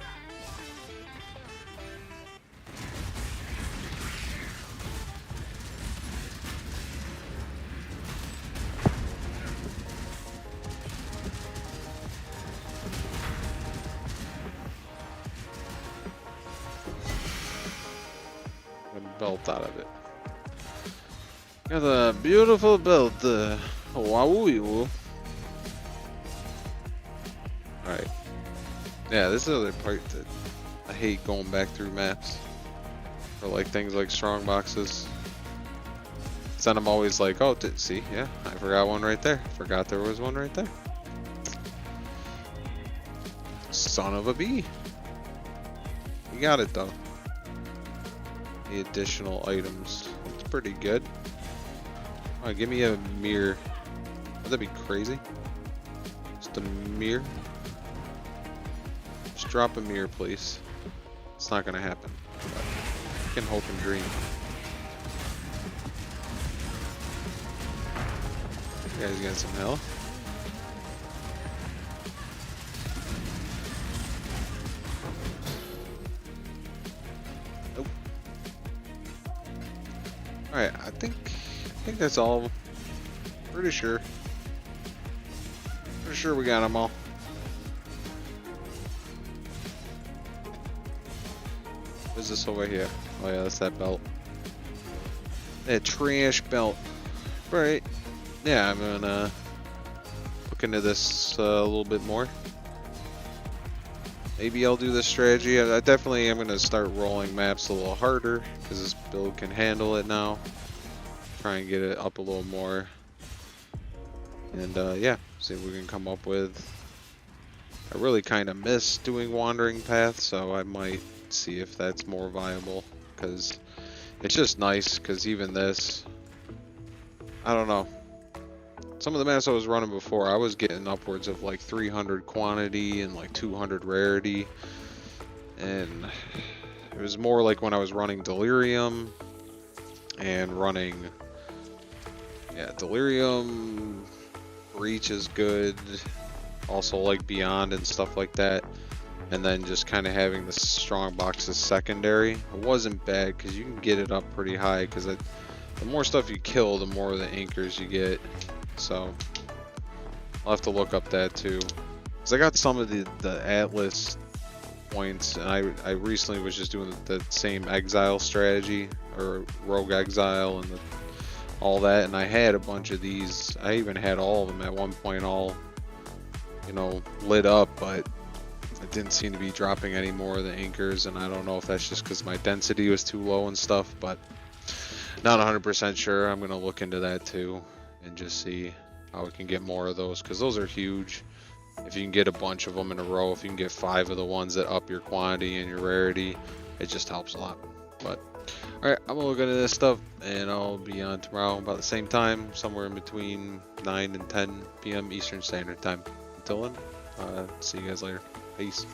A: Belt out of it. Got a beautiful belt. Wow. Alright. Yeah, this is the other part that I hate going back through maps. For like things like strong boxes. Then I'm always like, oh, see, yeah, I forgot one right there. Forgot there was one right there. Son of a bee. We got it though. The additional items. It's pretty good. Oh, give me a mirror. Would that be crazy? Just a mirror? Just drop a mirror, please. It's not gonna happen. But I can hope and dream. You guys got some health? Alright, I think that's all. Pretty sure we got them all. What's this over here? Oh yeah, that's that belt. That trash belt. Right. Yeah, I'm gonna look into this a little bit more. Maybe I'll do this strategy. I definitely am going to start rolling maps a little harder because this build can handle it now. Try and get it up a little more. And yeah, see what we can come up with. I really kind of miss doing wandering paths, so I might see if that's more viable. Because it's just nice, because even this, I don't know. Some of the maps I was running before, I was getting upwards of like 300 quantity and like 200 rarity. And it was more like when I was running Delirium and running, yeah, Delirium, Breach is good. Also like Beyond and stuff like that. And then just kind of having the strong boxes secondary. It wasn't bad because you can get it up pretty high because the more stuff you kill, the more of the anchors you get. So I'll have to look up that too, because I got some of the Atlas points, and I recently was just doing the same exile strategy or rogue exile and all that, and I had a bunch of these. I even had all of them at one point, all, you know, lit up, but it didn't seem to be dropping any more of the anchors, and I don't know if that's just because my density was too low and stuff, but not 100% sure. I'm gonna look into that too and just see how we can get more of those, because those are huge. If you can get a bunch of them in a row, if you can get 5 of the ones that up your quantity and your rarity, it just helps a lot. But alright, I'm gonna look into this stuff, and I'll be on tomorrow about the same time, somewhere in between 9 and 10 p.m. Eastern Standard Time. Until then, see you guys later. Peace.